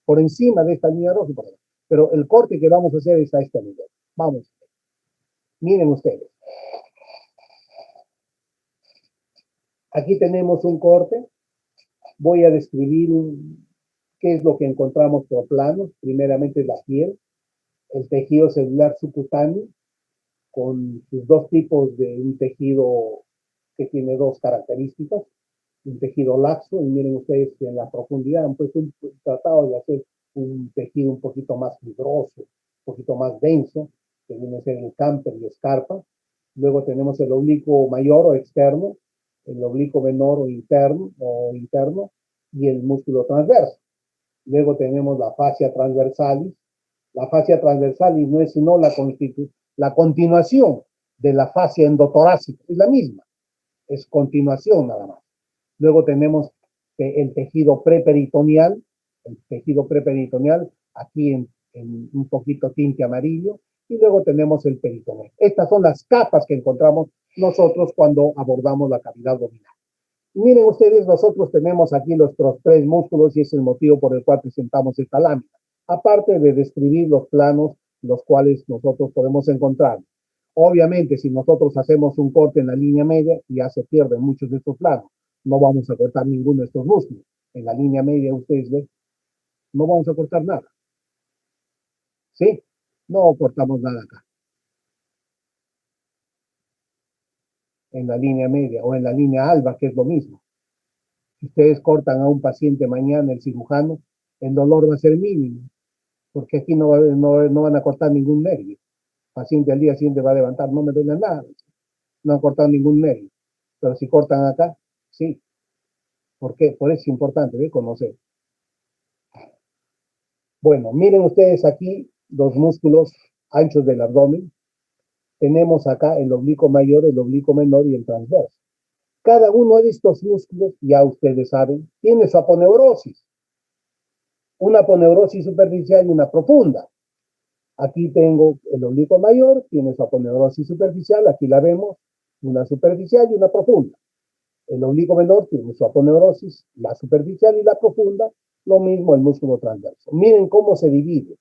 Por encima de esta línea roja y por debajo. Pero el corte que vamos a hacer es a este nivel. Vamos. Miren ustedes. Aquí tenemos un corte. Voy a describir qué es lo que encontramos por planos. Primeramente la piel, el tejido celular subcutáneo, con sus dos tipos de un tejido que tiene dos características, un tejido laxo, y miren ustedes que en la profundidad han puesto un tratado de hacer un tejido un poquito más fibroso, un poquito más denso, que viene a ser el camper y escarpa. Luego tenemos el oblicuo mayor o externo, el oblicuo menor o interno y el músculo transverso. Luego tenemos la fascia transversalis. La fascia transversalis no es sino la continuación de la fascia endotorácica, es la misma, es continuación nada más. Luego tenemos el tejido preperitoneal, aquí en un poquito tinte amarillo, y luego tenemos el peritoneo. Estas son las capas que encontramos nosotros cuando abordamos la cavidad abdominal. Miren ustedes, nosotros tenemos aquí nuestros tres músculos y es el motivo por el cual presentamos esta lámina. Aparte de describir los planos los cuales nosotros podemos encontrar. Obviamente, si nosotros hacemos un corte en la línea media, ya se pierden muchos de estos planos. No vamos a cortar ninguno de estos músculos. En la línea media, ustedes ven, no vamos a cortar nada. ¿Sí? No cortamos nada acá. En la línea media o en la línea alba, que es lo mismo. Si ustedes cortan a un paciente mañana, el cirujano, el dolor va a ser mínimo, porque aquí no van a cortar ningún nervio. El paciente al día siguiente va a levantar, no me duele nada, no han cortado ningún nervio. Pero si cortan acá, sí. ¿Por qué? Por eso es importante, ¿ve? Conocer. Bueno, miren ustedes aquí los músculos anchos del abdomen. Tenemos acá el oblicuo mayor, el oblicuo menor y el transverso. Cada uno de estos músculos, ya ustedes saben, tiene su aponeurosis. Una aponeurosis superficial y una profunda. Aquí tengo el oblicuo mayor, tiene su aponeurosis superficial, aquí la vemos, una superficial y una profunda. El oblicuo menor tiene su aponeurosis, la superficial y la profunda, lo mismo el músculo transverso. Miren cómo se divide.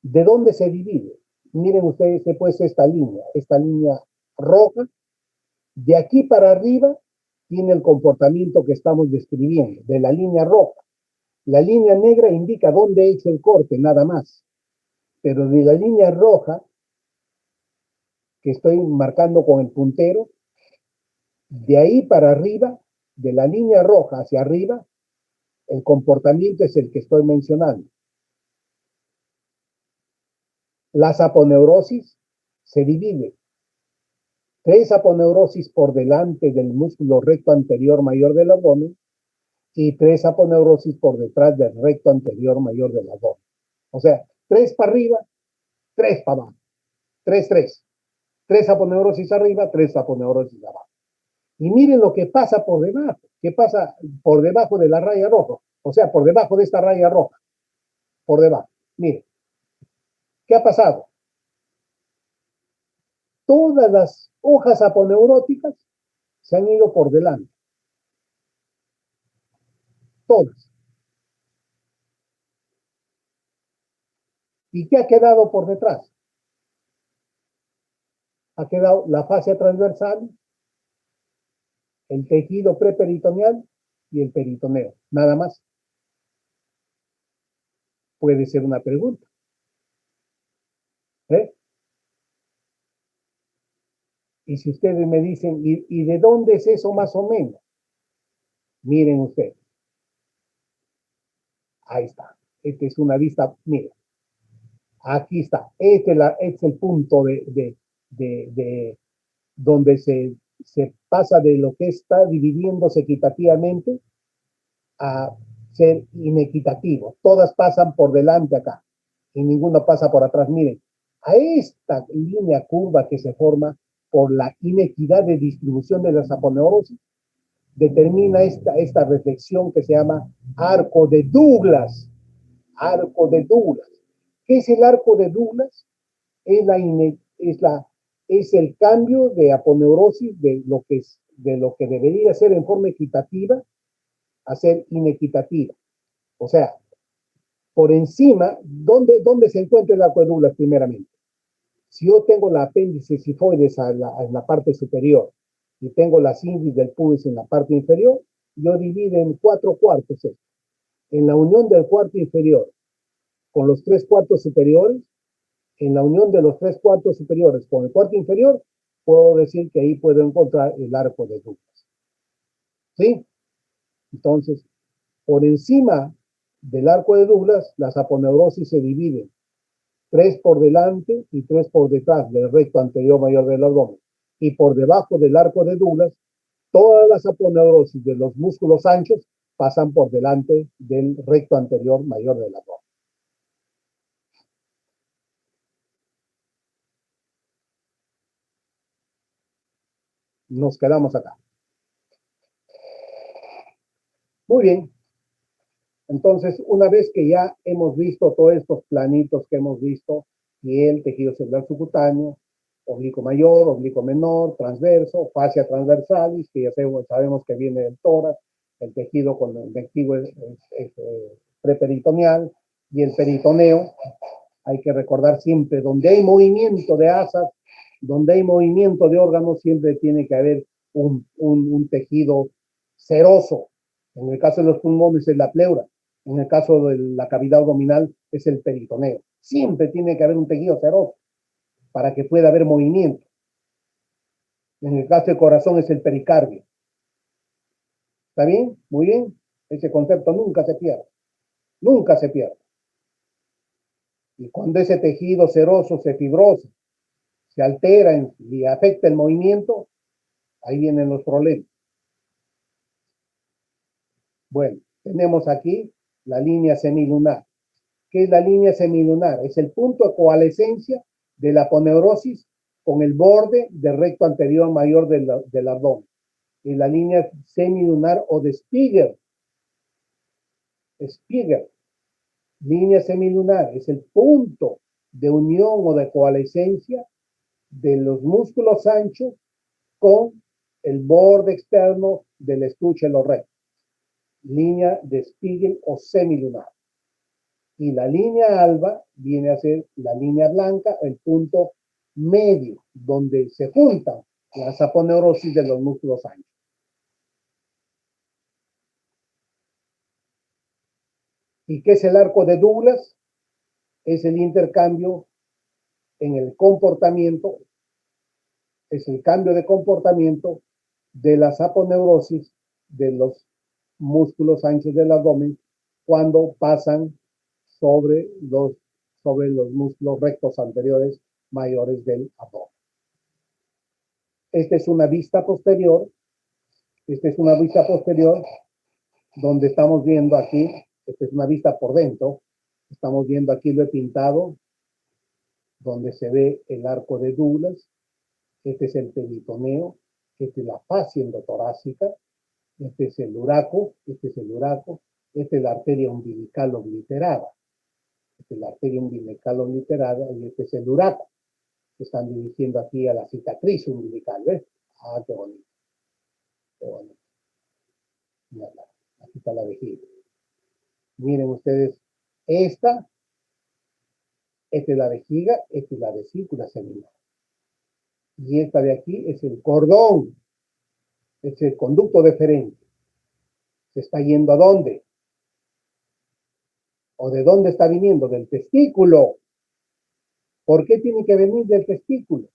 ¿De dónde se divide? Miren ustedes, he puesto esta línea roja, de aquí para arriba tiene el comportamiento que estamos describiendo, de la línea roja. La línea negra indica dónde he hecho el corte, nada más. Pero de la línea roja, que estoy marcando con el puntero, de ahí para arriba, de la línea roja hacia arriba, el comportamiento es el que estoy mencionando. Las aponeurosis se divide. 3 aponeurosis por delante del músculo recto anterior mayor del abdomen y 3 aponeurosis por detrás del recto anterior mayor del abdomen. O sea, 3 para arriba, 3 para abajo. 3, 3. 3 aponeurosis arriba, 3 aponeurosis abajo. Y miren lo que pasa por debajo, qué pasa por debajo de la raya roja, o sea, por debajo de esta raya roja, por debajo. Miren, ¿qué ha pasado? Todas las hojas aponeuróticas se han ido por delante, todas. ¿Y qué ha quedado por detrás? Ha quedado la fascia transversal, el tejido preperitoneal y el peritoneo, nada más. Puede ser una pregunta. ¿Eh? Y si ustedes me dicen, ¿y de dónde es eso más o menos? Miren ustedes. Ahí está. Esta es una vista, miren. Aquí está. Este es el punto de donde se pasa de lo que está dividiéndose equitativamente a ser inequitativo. Todas pasan por delante acá y ninguna pasa por atrás. Miren, a esta línea curva que se forma por la inequidad de distribución de las aponeurosis, determina esta reflexión que se llama arco de Douglas. Arco de Douglas. ¿Qué es el arco de Douglas? Es el cambio de aponeurosis de lo que debería ser en forma equitativa a ser inequitativa. O sea, por encima, ¿dónde se encuentra el arco de Douglas primeramente? Si yo tengo la apéndice sifoides en la parte superior y tengo la sínfisis del pubis en la parte inferior, yo divido en 4/4 esto. En la unión del cuarto inferior con los 3/4 superiores, en la unión de los 3/4 superiores con el cuarto inferior, puedo decir que ahí puedo encontrar el arco de Douglas. ¿Sí? Entonces, por encima del arco de Douglas, las aponeurosis se dividen 3 por delante y 3 por detrás del recto anterior mayor del abdomen. Y por debajo del arco de Douglas, todas las aponeurosis de los músculos anchos pasan por delante del recto anterior mayor del abdomen. Nos quedamos acá. Muy bien. Entonces, una vez que ya hemos visto todos estos planitos que hemos visto, piel, tejido celular subcutáneo, oblicuo mayor, oblicuo menor, transverso, fascia transversalis, que ya sabemos que viene del tórax, el tejido conectivo es preperitoneal y el peritoneo. Hay que recordar siempre, donde hay movimiento de asas, donde hay movimiento de órganos, siempre tiene que haber un tejido seroso. En el caso de los pulmones es la pleura. En el caso de la cavidad abdominal es el peritoneo. Siempre tiene que haber un tejido seroso para que pueda haber movimiento. En el caso del corazón es el pericardio. ¿Está bien? Muy bien. Ese concepto nunca se pierde. Nunca se pierde. Y cuando ese tejido seroso se fibrosa, se altera y afecta el movimiento, ahí vienen los problemas. Bueno, tenemos aquí la línea semilunar. ¿Qué es la línea semilunar? Es el punto de coalescencia de la aponeurosis con el borde del recto anterior mayor del abdomen. Y la línea semilunar o de Spiegel. Spiegel. Línea semilunar es el punto de unión o de coalescencia de los músculos anchos con el borde externo del estuche lo recto. Línea de Spiegel o semilunar. Y la línea alba viene a ser la línea blanca, el punto medio, donde se juntan las aponeurosis de los músculos anchos. ¿Y qué es el arco de Douglas? Es el intercambio en el comportamiento, es el cambio de comportamiento de las aponeurosis de los músculos anchos del abdomen cuando pasan sobre los músculos rectos anteriores mayores del abdomen. Esta es una vista posterior. Esta es una vista posterior donde estamos viendo aquí, esta es una vista por dentro, estamos viendo aquí lo he pintado, donde se ve el arco de Douglas. Este es el peritoneo, esta es la fascia endotorácica, este es el uraco, este es el uraco, esta es la arteria umbilical obliterada, esta es la arteria umbilical obliterada y este es el uraco. Se están dirigiendo aquí a la cicatriz umbilical, ¿ves? Ah, qué bonito, qué bonito. Mira, aquí está la vejiga. Miren ustedes, esta es la vejiga, esta es la vesícula seminal. Y esta de aquí es el cordón, es el conducto deferente. ¿Se está yendo a dónde? ¿O de dónde está viniendo? Del testículo. ¿Por qué tiene que venir del testículo?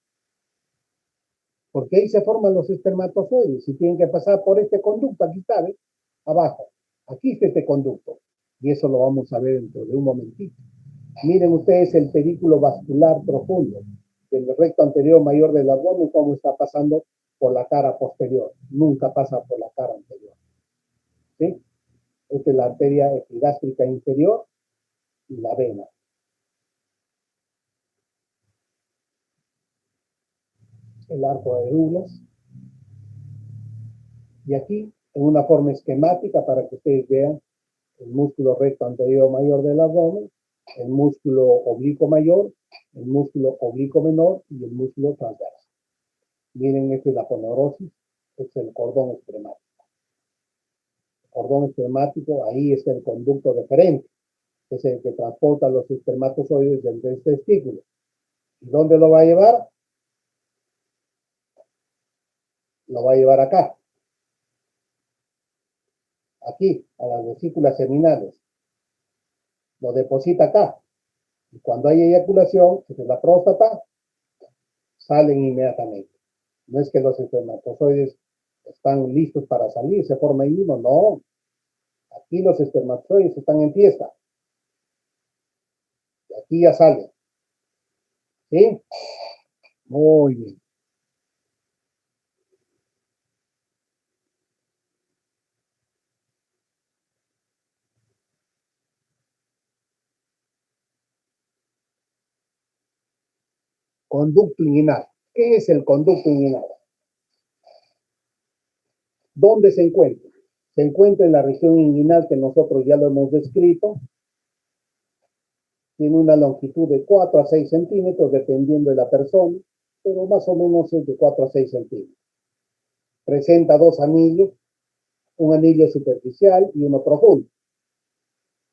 Porque ahí se forman los espermatozoides y tienen que pasar por este conducto, aquí está, ¿ves? Abajo. Aquí está este conducto. Y eso lo vamos a ver dentro de un momentito. Miren ustedes el pedículo vascular profundo del recto anterior mayor del abdomen, cómo está pasando por la cara posterior. Nunca pasa por la cara anterior. ¿Sí? Esta es la arteria epigástrica inferior y la vena. El arco de Douglas. Y aquí, en una forma esquemática, para que ustedes vean el músculo recto anterior mayor del abdomen, el músculo oblicuo mayor, el músculo oblicuo menor y el músculo transverso. Miren, esta es la aponeurosis, este es el cordón espermático. El cordón espermático, ahí está el conducto deferente, que es el que transporta los espermatozoides del testículo. ¿Y dónde lo va a llevar? Lo va a llevar acá. Aquí, a las vesículas seminales. Lo deposita acá. Y cuando hay eyaculación, que es la próstata, salen inmediatamente. No es que los espermatozoides están listos para salir, se forma ahí uno, no. Aquí los espermatozoides están en fiesta. Y aquí ya salen. ¿Sí? Muy bien. Conducto inguinal. ¿Qué es el conducto inguinal? ¿Dónde se encuentra? Se encuentra en la región inguinal que nosotros ya lo hemos descrito. Tiene una longitud de 4 a 6 centímetros, dependiendo de la persona, pero más o menos es de 4 a 6 centímetros. Presenta dos anillos, un anillo superficial y uno profundo.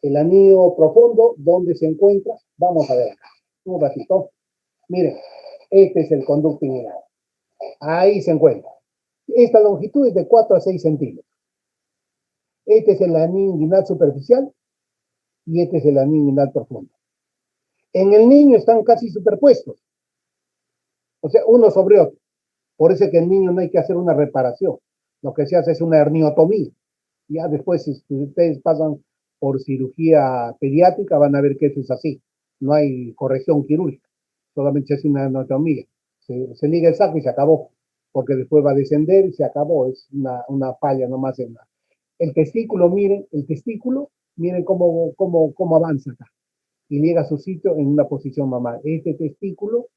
El anillo profundo, ¿dónde se encuentra? Vamos a ver acá, un ratito. Miren, este es el conducto inguinal. Ahí se encuentra. Esta longitud es de 4 a 6 centímetros. Este es el anillo inguinal superficial y este es el anillo inguinal profundo. En el niño están casi superpuestos, o sea, uno sobre otro. Por eso es que el niño no hay que hacer una reparación. Lo que se hace es una herniotomía. Ya después, si ustedes pasan por cirugía pediátrica, van a ver que eso es así. No hay corrección quirúrgica, solamente se hace una herniotomía. Se liga el saco y se acabó, porque después va a descender y se acabó. Es una falla nomás en la... El testículo, miren cómo avanza acá y llega a su sitio en una posición mamal. Este testículo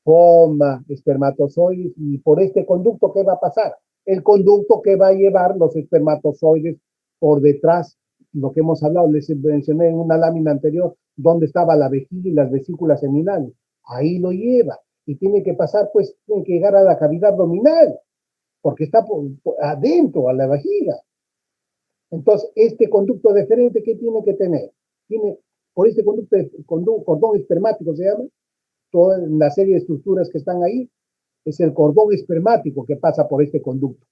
forma espermatozoides y por este conducto, ¿qué va a pasar? El conducto que va a llevar los espermatozoides por detrás, lo que hemos hablado, les mencioné en una lámina anterior, donde estaba la vejiga y las vesículas seminales. Ahí lo lleva y tiene que pasar, pues, tiene que llegar a la cavidad abdominal, porque está adentro, a la vejiga. Entonces, este conducto deferente, ¿qué tiene que tener? Tiene, por este cordón espermático se llama, toda la serie de estructuras que están ahí, es el cordón espermático que pasa por este conducto.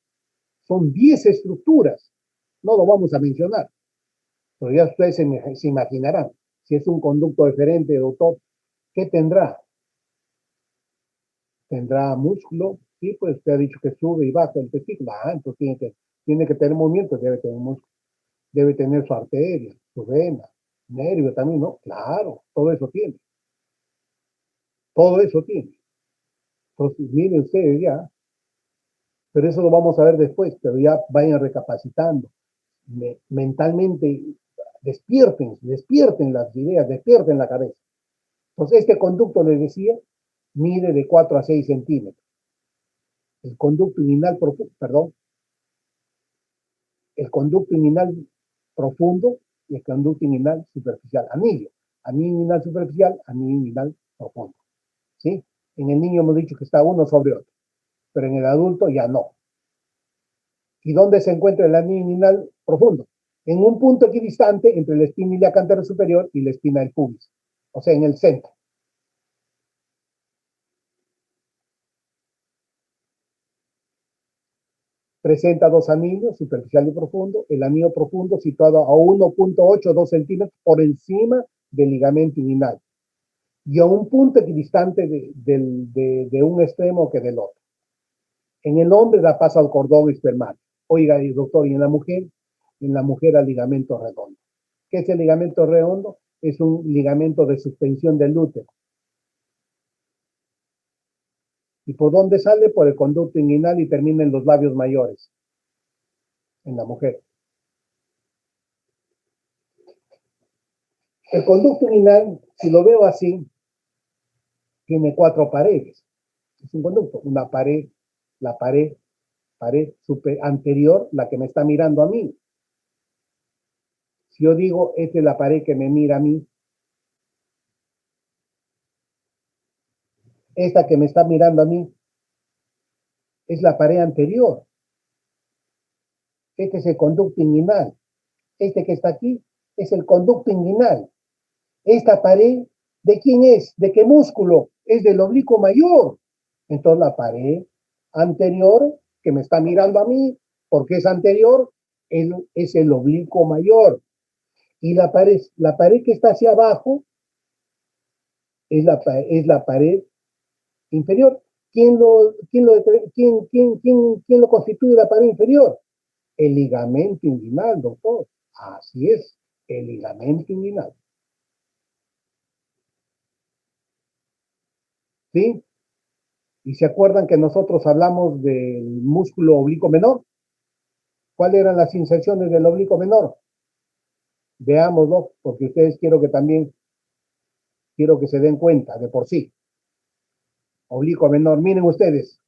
Son 10 estructuras, no lo vamos a mencionar, pero ya ustedes se imaginarán, si es un conducto deferente, doctor, ¿qué tendrá? ¿Tendrá músculo? Sí, pues usted ha dicho que sube y baja el testículo. Ah, entonces tiene que tener movimiento, debe tener músculo, debe tener su arteria, su vena, nervio también, ¿no? Claro, todo eso tiene. Todo eso tiene. Entonces, miren ustedes ya, pero eso lo vamos a ver después, pero ya vayan recapacitando. Mentalmente despierten las ideas, despierten la cabeza. Entonces, este conducto, les decía, mide de 4 a 6 centímetros. El conducto inguinal profundo, perdón, el conducto inguinal profundo y el conducto inguinal superficial, anillo. Anillo inguinal superficial, anillo inguinal profundo. ¿Sí? En el niño hemos dicho que está uno sobre otro, pero en el adulto ya no. ¿Y dónde se encuentra el anillo inguinal profundo? En un punto equidistante entre la espina ilíaca anterior superior y la espina del pubis, o sea, en el centro. Presenta dos anillos, superficial y profundo. El anillo profundo situado a 1.82 centímetros por encima del ligamento inguinal y a un punto equidistante de un extremo que del otro. En el hombre da paso al cordón espermático. Oiga, doctor, ¿y en la mujer? En la mujer al ligamento redondo. ¿Qué es el ligamento redondo? Es un ligamento de suspensión del útero. ¿Y por dónde sale? Por el conducto inguinal y termina en los labios mayores, en la mujer. El conducto inguinal, si lo veo así, tiene cuatro paredes. Es un conducto, una pared, la pared anterior, la que me está mirando a mí. Si yo digo, esta es la pared que me mira a mí, esta que me está mirando a mí es la pared anterior. Este es el conducto inguinal. Este que está aquí es el conducto inguinal. Esta pared, ¿de quién es? ¿De qué músculo? Es del oblicuo mayor. Entonces la pared anterior que me está mirando a mí, porque es anterior, es el oblicuo mayor. Y la pared que está hacia abajo es la pared inferior. ¿Quién lo constituye la pared inferior? El ligamento inguinal, doctor. Así es, el ligamento inguinal. ¿Sí? ¿Y se acuerdan que nosotros hablamos del músculo oblicuo menor? ¿Cuáles eran las inserciones del oblicuo menor? Veámoslo, porque ustedes quiero que se den cuenta de por sí. Oblicuo menor, miren ustedes.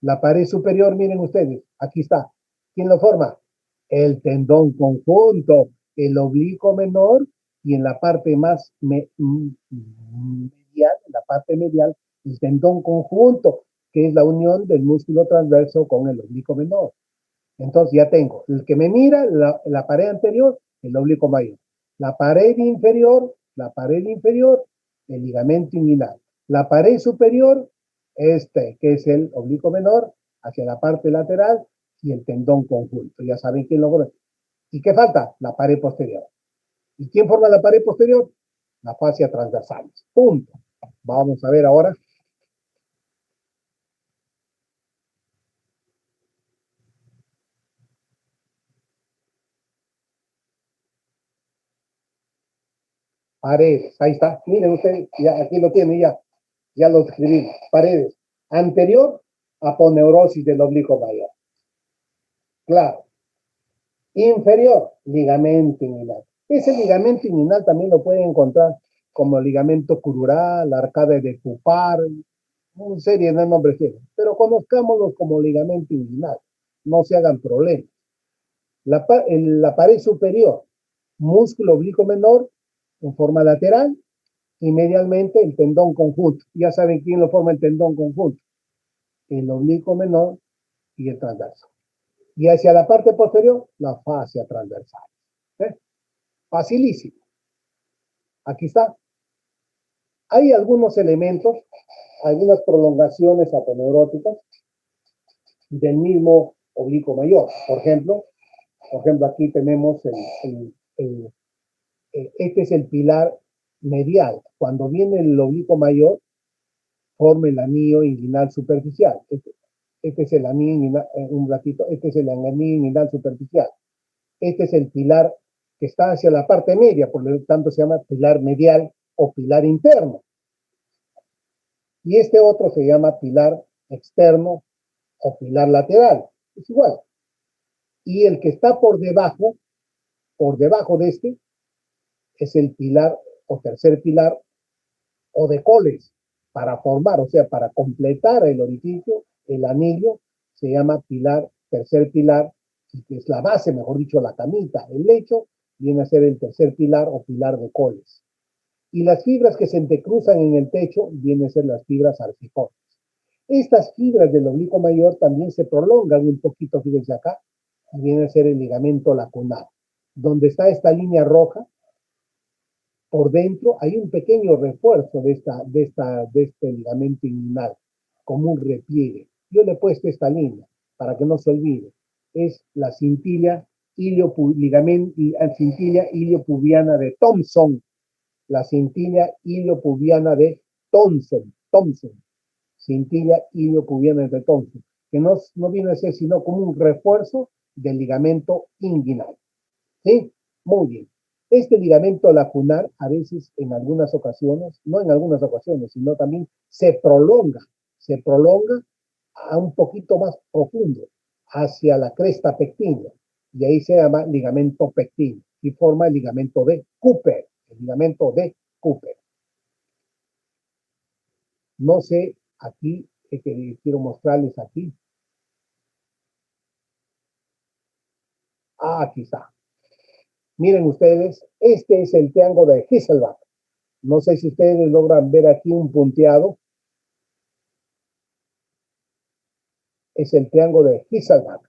La pared superior, miren ustedes, aquí está. ¿Quién lo forma? El tendón conjunto, el oblicuo menor y en la parte más medial, la parte medial, el tendón conjunto, que es la unión del músculo transverso con el oblicuo menor. Entonces ya tengo el que me mira, la pared anterior, el oblicuo mayor. La pared inferior, el ligamento inguinal. La pared superior, que es el oblicuo menor, hacia la parte lateral y el tendón conjunto. Ya saben quién lo forma. ¿Y qué falta? La pared posterior. ¿Y quién forma la pared posterior? La fascia transversal. Punto. Vamos a ver ahora. Paredes, ahí está. Miren ustedes, ya aquí lo tienen, ya lo escribimos. Paredes. Anterior, aponeurosis del oblicuo mayor. Claro. Inferior, ligamento inguinal. Ese ligamento inguinal también lo pueden encontrar como ligamento crural, arcade de Pupar, una serie de nombres tienen. Pero conozcámoslos como ligamento inguinal. No se hagan problemas. La pared superior, músculo oblicuo menor en forma lateral y medialmente el tendón conjunto. Ya saben quién lo forma el tendón conjunto. El oblicuo menor y el transverso. Y hacia la parte posterior, la fascia transversal. ¿Eh? Facilísimo. Aquí está. Hay algunos elementos, algunas prolongaciones aponeuróticas del mismo oblicuo mayor. Por ejemplo, aquí tenemos este es el pilar medial. Cuando viene el oblicuo mayor, forma el anillo inguinal superficial. Este es el anillo inguinal, un ratito, este es el anillo inguinal superficial. Este es el pilar que está hacia la parte media, por lo tanto se llama pilar medial o pilar interno. Y este otro se llama pilar externo o pilar lateral. Es igual. Y el que está por debajo de es el pilar o tercer pilar o de coles. para formar, o sea, para completar el orificio, el anillo, se llama pilar, tercer pilar, y que es la base, mejor dicho, la camita, el lecho, viene a ser el tercer pilar o pilar de coles. Y las fibras que se entrecruzan en el techo vienen a ser las fibras arcijonas. Estas fibras del oblicuo mayor también se prolongan un poquito, fíjense acá, y viene a ser el ligamento lacunar. Donde está esta línea roja, por dentro hay un pequeño refuerzo de este ligamento inguinal, como un repliegue. Yo le he puesto esta línea para que no se olvide. Es la cintilla cintilla iliopubiana de Thomson, la cintilla iliopubiana de Thomson, cintilla iliopubiana de Thomson, que no viene a ser sino como un refuerzo del ligamento inguinal. ¿Sí? Muy bien. Este ligamento lacunar a veces en algunas ocasiones, no en algunas ocasiones, sino también se prolonga a un poquito más profundo, hacia la cresta pectina, y ahí se llama ligamento pectino, y forma el ligamento de Cooper, el ligamento de Cooper. No sé, aquí, que quiero mostrarles aquí. Aquí está. Miren ustedes, este es el triángulo de Hasselbalch. No sé si ustedes logran ver aquí un punteado. Es el triángulo de Hasselbalch.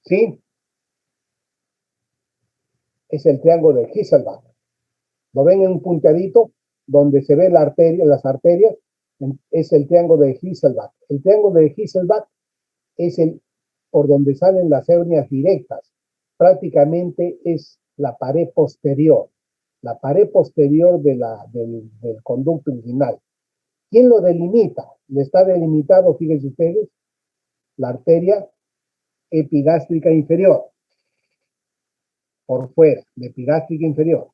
¿Sí? Es el triángulo de Hasselbalch. ¿Lo ven en un punteadito donde se ve la arteria, las arterias? Es el triángulo de Hasselbalch. El triángulo de Hasselbalch es el por donde salen las hernias directas. Prácticamente es la pared posterior del conducto inguinal. ¿Quién lo delimita? Le está delimitado, fíjense ustedes, la arteria epigástrica inferior, por fuera, la epigástrica inferior.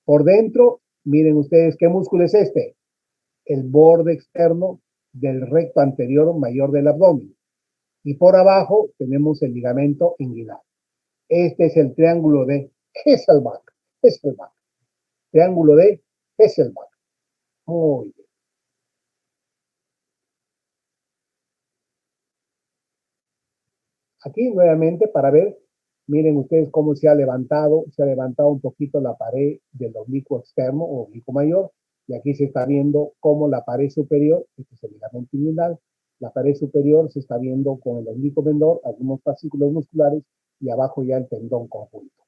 Por dentro, miren ustedes qué músculo es este, el borde externo del recto anterior mayor del abdomen. Y por abajo tenemos el ligamento inguinal. Este es el triángulo de Hasselbalch. Triángulo de Hasselbalch. Muy bien. Aquí nuevamente para ver, miren ustedes cómo se ha levantado un poquito la pared del oblicuo externo o oblicuo mayor, y aquí se está viendo cómo la pared superior, este es el ligamento inguinal, la pared superior se está viendo con el oblicuo menor, algunos fascículos musculares, y abajo ya el tendón conjunto.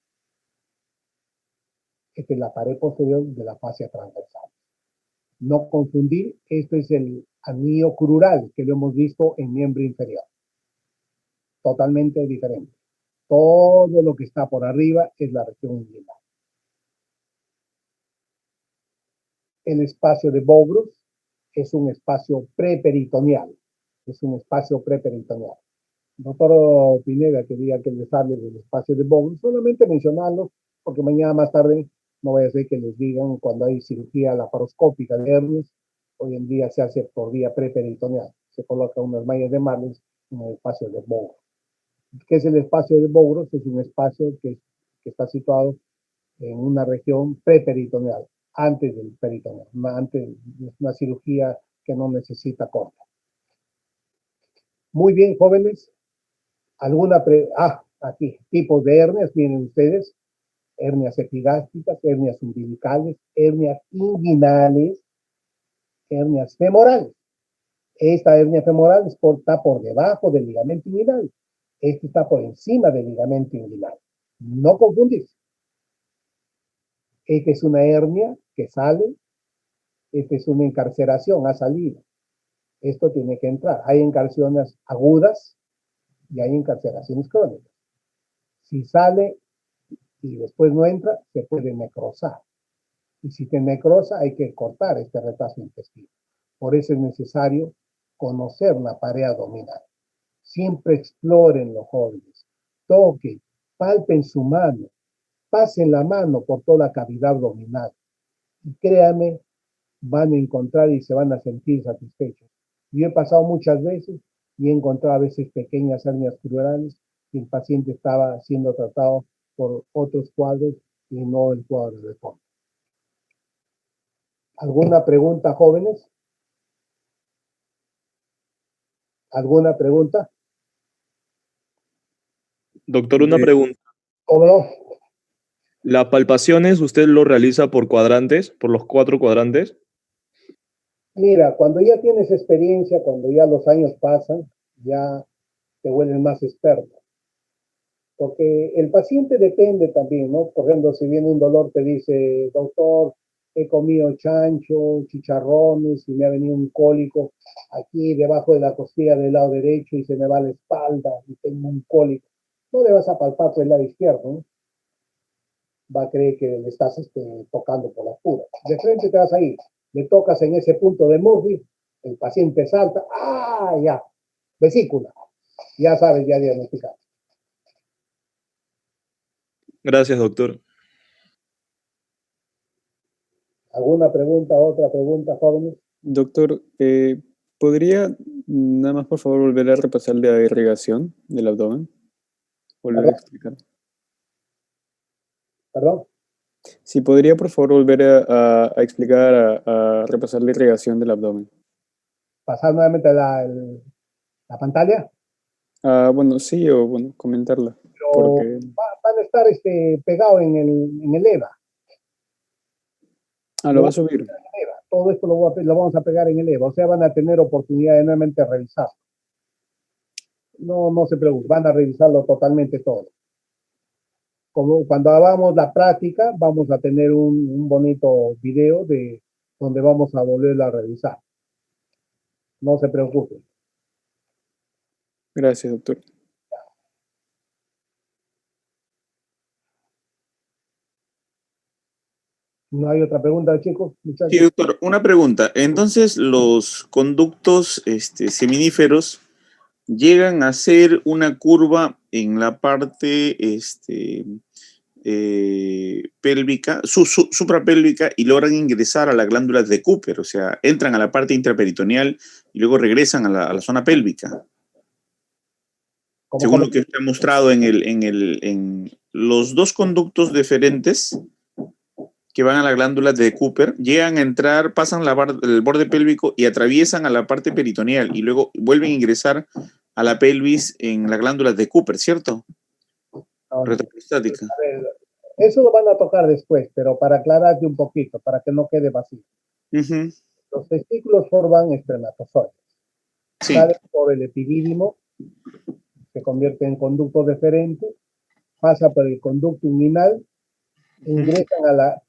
Esta es la pared posterior de la fascia transversal. No confundir, esto es el anillo crural que lo hemos visto en miembro inferior. Totalmente diferente. Todo lo que está por arriba es la región inguinal. El espacio de Bogrus es un espacio preperitoneal. Doctor Pineda quería que les hable del espacio de Bogrus, solamente mencionarlo, porque mañana más tarde no vaya a ser que les digan cuando hay cirugía laparoscópica de hernias, hoy en día se hace por vía preperitoneal. Se coloca unas mallas de Marles en el espacio de Bogrus. ¿Qué es el espacio de Bogrus? Es un espacio que está situado en una región preperitoneal, antes del peritoneal, antes de una cirugía que no necesita corte. Muy bien, jóvenes. Aquí, tipos de hernias, miren ustedes, hernias epigástricas, hernias umbilicales, hernias inguinales, hernias femorales. Esta hernia femoral está por debajo del ligamento inguinal. Esta está por encima del ligamento inguinal. No confundirse. Esta es una hernia que sale, esta es una encarceración, ha salido. Esto tiene que entrar. Hay encarceraciones agudas y hay encarceraciones crónicas. Si sale y después no entra, se puede necrosar. Y si te necrosa, hay que cortar este retazo intestino. Por eso es necesario conocer la pared abdominal. Siempre exploren los jóvenes. Toquen, palpen su mano, pasen la mano por toda la cavidad abdominal. Y créanme, van a encontrar y se van a sentir satisfechos. Yo he pasado muchas veces y he encontrado a veces pequeñas hernias crurales y el paciente estaba siendo tratado por otros cuadros y no el cuadro de fondo. ¿Alguna pregunta, jóvenes? ¿Alguna pregunta? Doctor, una pregunta. ¿Cómo no? ¿Las palpaciones usted lo realiza por cuadrantes, por los 4 cuadrantes? Mira, cuando ya tienes experiencia, cuando ya los años pasan, ya te vuelves más experto. Porque el paciente depende también, ¿no? Por ejemplo, si viene un dolor, te dice, doctor, he comido chancho, chicharrones y me ha venido un cólico aquí debajo de la costilla del lado derecho y se me va la espalda y tengo un cólico. No le vas a palpar por el lado izquierdo, ¿no? Va a creer que le estás tocando por las puras. De frente te vas a ir, le tocas en ese punto de Murphy, el paciente salta, ¡ah, ya! Vesícula. Ya sabes, ya diagnosticado. Gracias, doctor. ¿Alguna pregunta, otra pregunta, jóvenes? Doctor, ¿podría nada más por favor volver a repasar la irrigación del abdomen? Volver a explicar. ¿Perdón? Si podría por favor volver a explicar, a repasar la irrigación del abdomen. Pasar nuevamente la pantalla. Bueno, sí, o bueno, comentarla. Pero Porque... van a estar pegados en el EVA. lo va a subir. EVA. Todo esto lo vamos a pegar en el EVA. O sea, van a tener oportunidad de nuevamente revisar. No se preocupen, van a revisarlo totalmente todo. Como cuando hagamos la práctica, vamos a tener un bonito video de donde vamos a volverlo a revisar. No se preocupen. Gracias, doctor. ¿No hay otra pregunta, chicos? Muchachos. Sí, doctor, una pregunta. Entonces, los conductos seminíferos llegan a ser una curva en la parte pélvica, suprapélvica, y logran ingresar a las glándulas de Cooper, o sea, entran a la parte intraperitoneal y luego regresan a la zona pélvica. Según lo que está mostrado en los dos conductos deferentes que van a la glándula de Cooper, llegan a entrar, pasan el borde pélvico y atraviesan a la parte peritoneal y luego vuelven a ingresar a la pelvis en las glándulas de Cooper, ¿cierto? Retroprostática. A ver, eso lo van a tocar después, pero para aclararte un poquito, para que no quede vacío. Los testículos forman espermatozoides. Sí. Salen por el epidídimo, se convierte en conducto deferente, pasa por el conducto inguinal, ingresan a la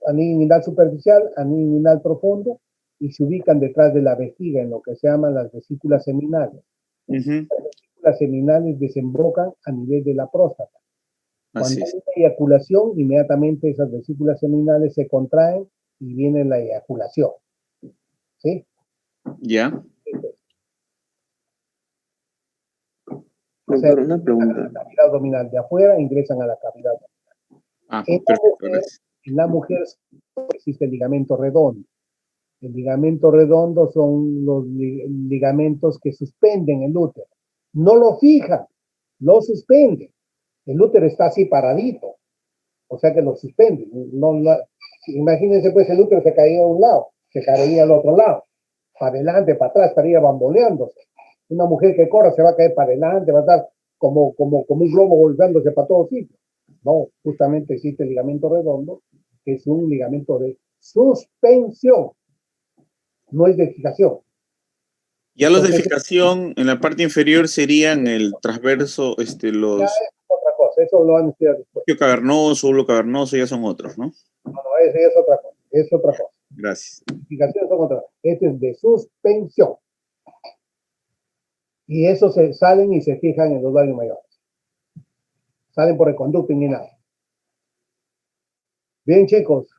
anillo inguinal superficial, anillo inguinal profundo y se ubican detrás de la vejiga en lo que se llaman las vesículas seminales. Las vesículas seminales desembocan a nivel de la próstata. Cuando hay una eyaculación, inmediatamente esas vesículas seminales se contraen y viene la eyaculación. ¿Sí? Ya. O sea, una pregunta. La cavidad abdominal de afuera ingresan a la cavidad abdominal. En la mujer existe el ligamento redondo. El ligamento redondo son los ligamentos que suspenden el útero. No lo fijan, lo suspenden. El útero está así paradito, o sea que lo suspenden. Imagínense, pues el útero se caía a un lado, se caería al otro lado, para adelante, para atrás, estaría bamboleándose. Una mujer que corra se va a caer para adelante, va a estar como un globo golpeándose para todos sitios. No, justamente existe el ligamento redondo, que es un ligamento de suspensión, no es de fijación. Ya los de fijación en la parte inferior serían el transverso, los... Ya es otra cosa, eso lo van a estudiar después. Cavernoso, hulo cavernoso, ya son otros, ¿no? No, ese es otra cosa, es otra cosa. Gracias. Fijación son otras. Este es de suspensión. Y eso se salen y se fijan en los labios mayores. Salen por el conducto inguinal. Bien, chicos.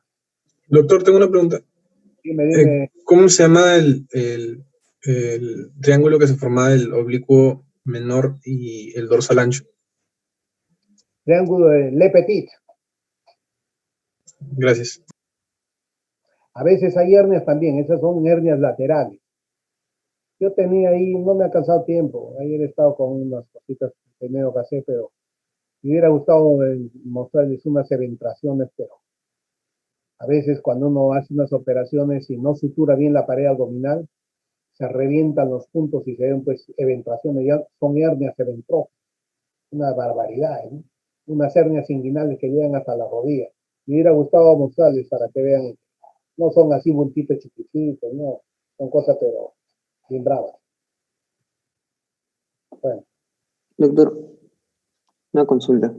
Doctor, tengo una pregunta. Dime. ¿Cómo se llama el triángulo que se forma del oblicuo menor y el dorsal ancho? Triángulo de Le Petit. Gracias. A veces hay hernias también, esas son hernias laterales. Yo tenía ahí, no me ha alcanzado tiempo. Ayer he estado con unas cositas que tengo que hacer, pero Me hubiera gustado mostrarles unas eventraciones, pero a veces cuando uno hace unas operaciones y no sutura bien la pared abdominal, se revientan los puntos y se ven pues eventraciones, ya son hernias eventróficas, una barbaridad, ¿no? Unas hernias inguinales que llegan hasta la rodilla. Me hubiera gustado mostrarles para que vean, no son así bultitos chiquititos, no, son cosas pero bien bravas. Bueno, Doctor, una consulta.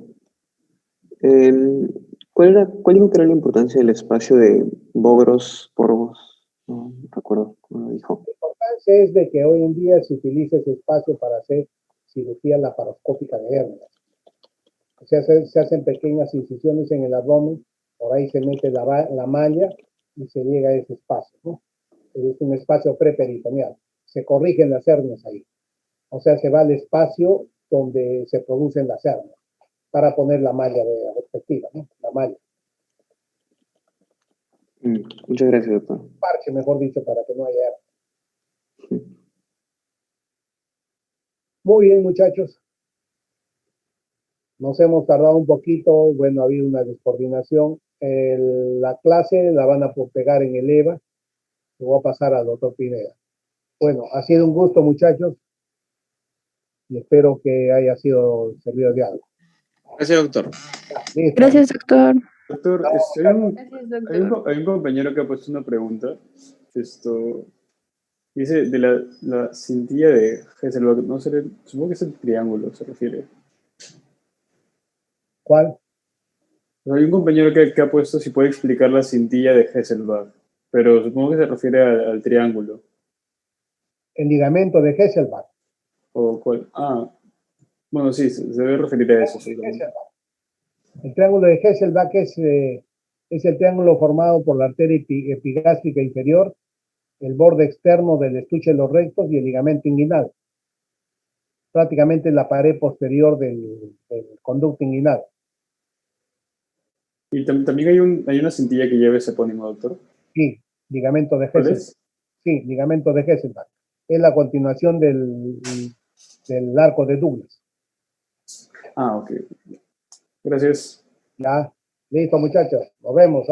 ¿Cuál dijo que era la importancia del espacio de Bogros, Porbos? No recuerdo cómo lo dijo. la importancia es de que hoy en día se utilice ese espacio para hacer cirugía laparoscópica de hernias. O sea, se hacen pequeñas incisiones en el abdomen, por ahí se mete la malla y se llega a ese espacio, ¿no? Es un espacio preperitoneal. Se corrigen las hernias ahí. O sea, se va al espacio donde se producen las hernias para poner la malla respectiva, ¿no? La malla. Muchas gracias, doctor. Parche, mejor dicho, para que no haya hernias. Muy bien, muchachos. Nos hemos tardado un poquito, bueno, ha habido una descoordinación. La clase la van a pegar en el EVA. Le voy a pasar al doctor Pineda. Bueno, ha sido un gusto, muchachos, y espero que haya sido servido de algo. Gracias, doctor. Listo. Gracias, doctor. Doctor, Gracias, doctor. hay un compañero que ha puesto una pregunta. Dice de la cintilla de Hesselbach, no sé, supongo que es el triángulo, se refiere. ¿Cuál? Hay un compañero que ha puesto si puede explicar la cintilla de Hesselbach, pero supongo que se refiere al triángulo. El ligamento de Hesselbach. ¿O cuál? Bueno, sí, se debe referir a eso. Seguramente. El triángulo de Hesselbach es el triángulo formado por la arteria epigástrica inferior, el borde externo del estuche de los rectos y el ligamento inguinal. Prácticamente la pared posterior del conducto inguinal. Y también hay una cintilla que lleva ese epónimo, doctor. Sí, ligamento de ¿Cuál Hesselbach. es? Sí, ligamento de Hesselbach. Es la continuación del arco de Douglas. Ok. Gracias. Ya, listo, muchachos. Nos vemos.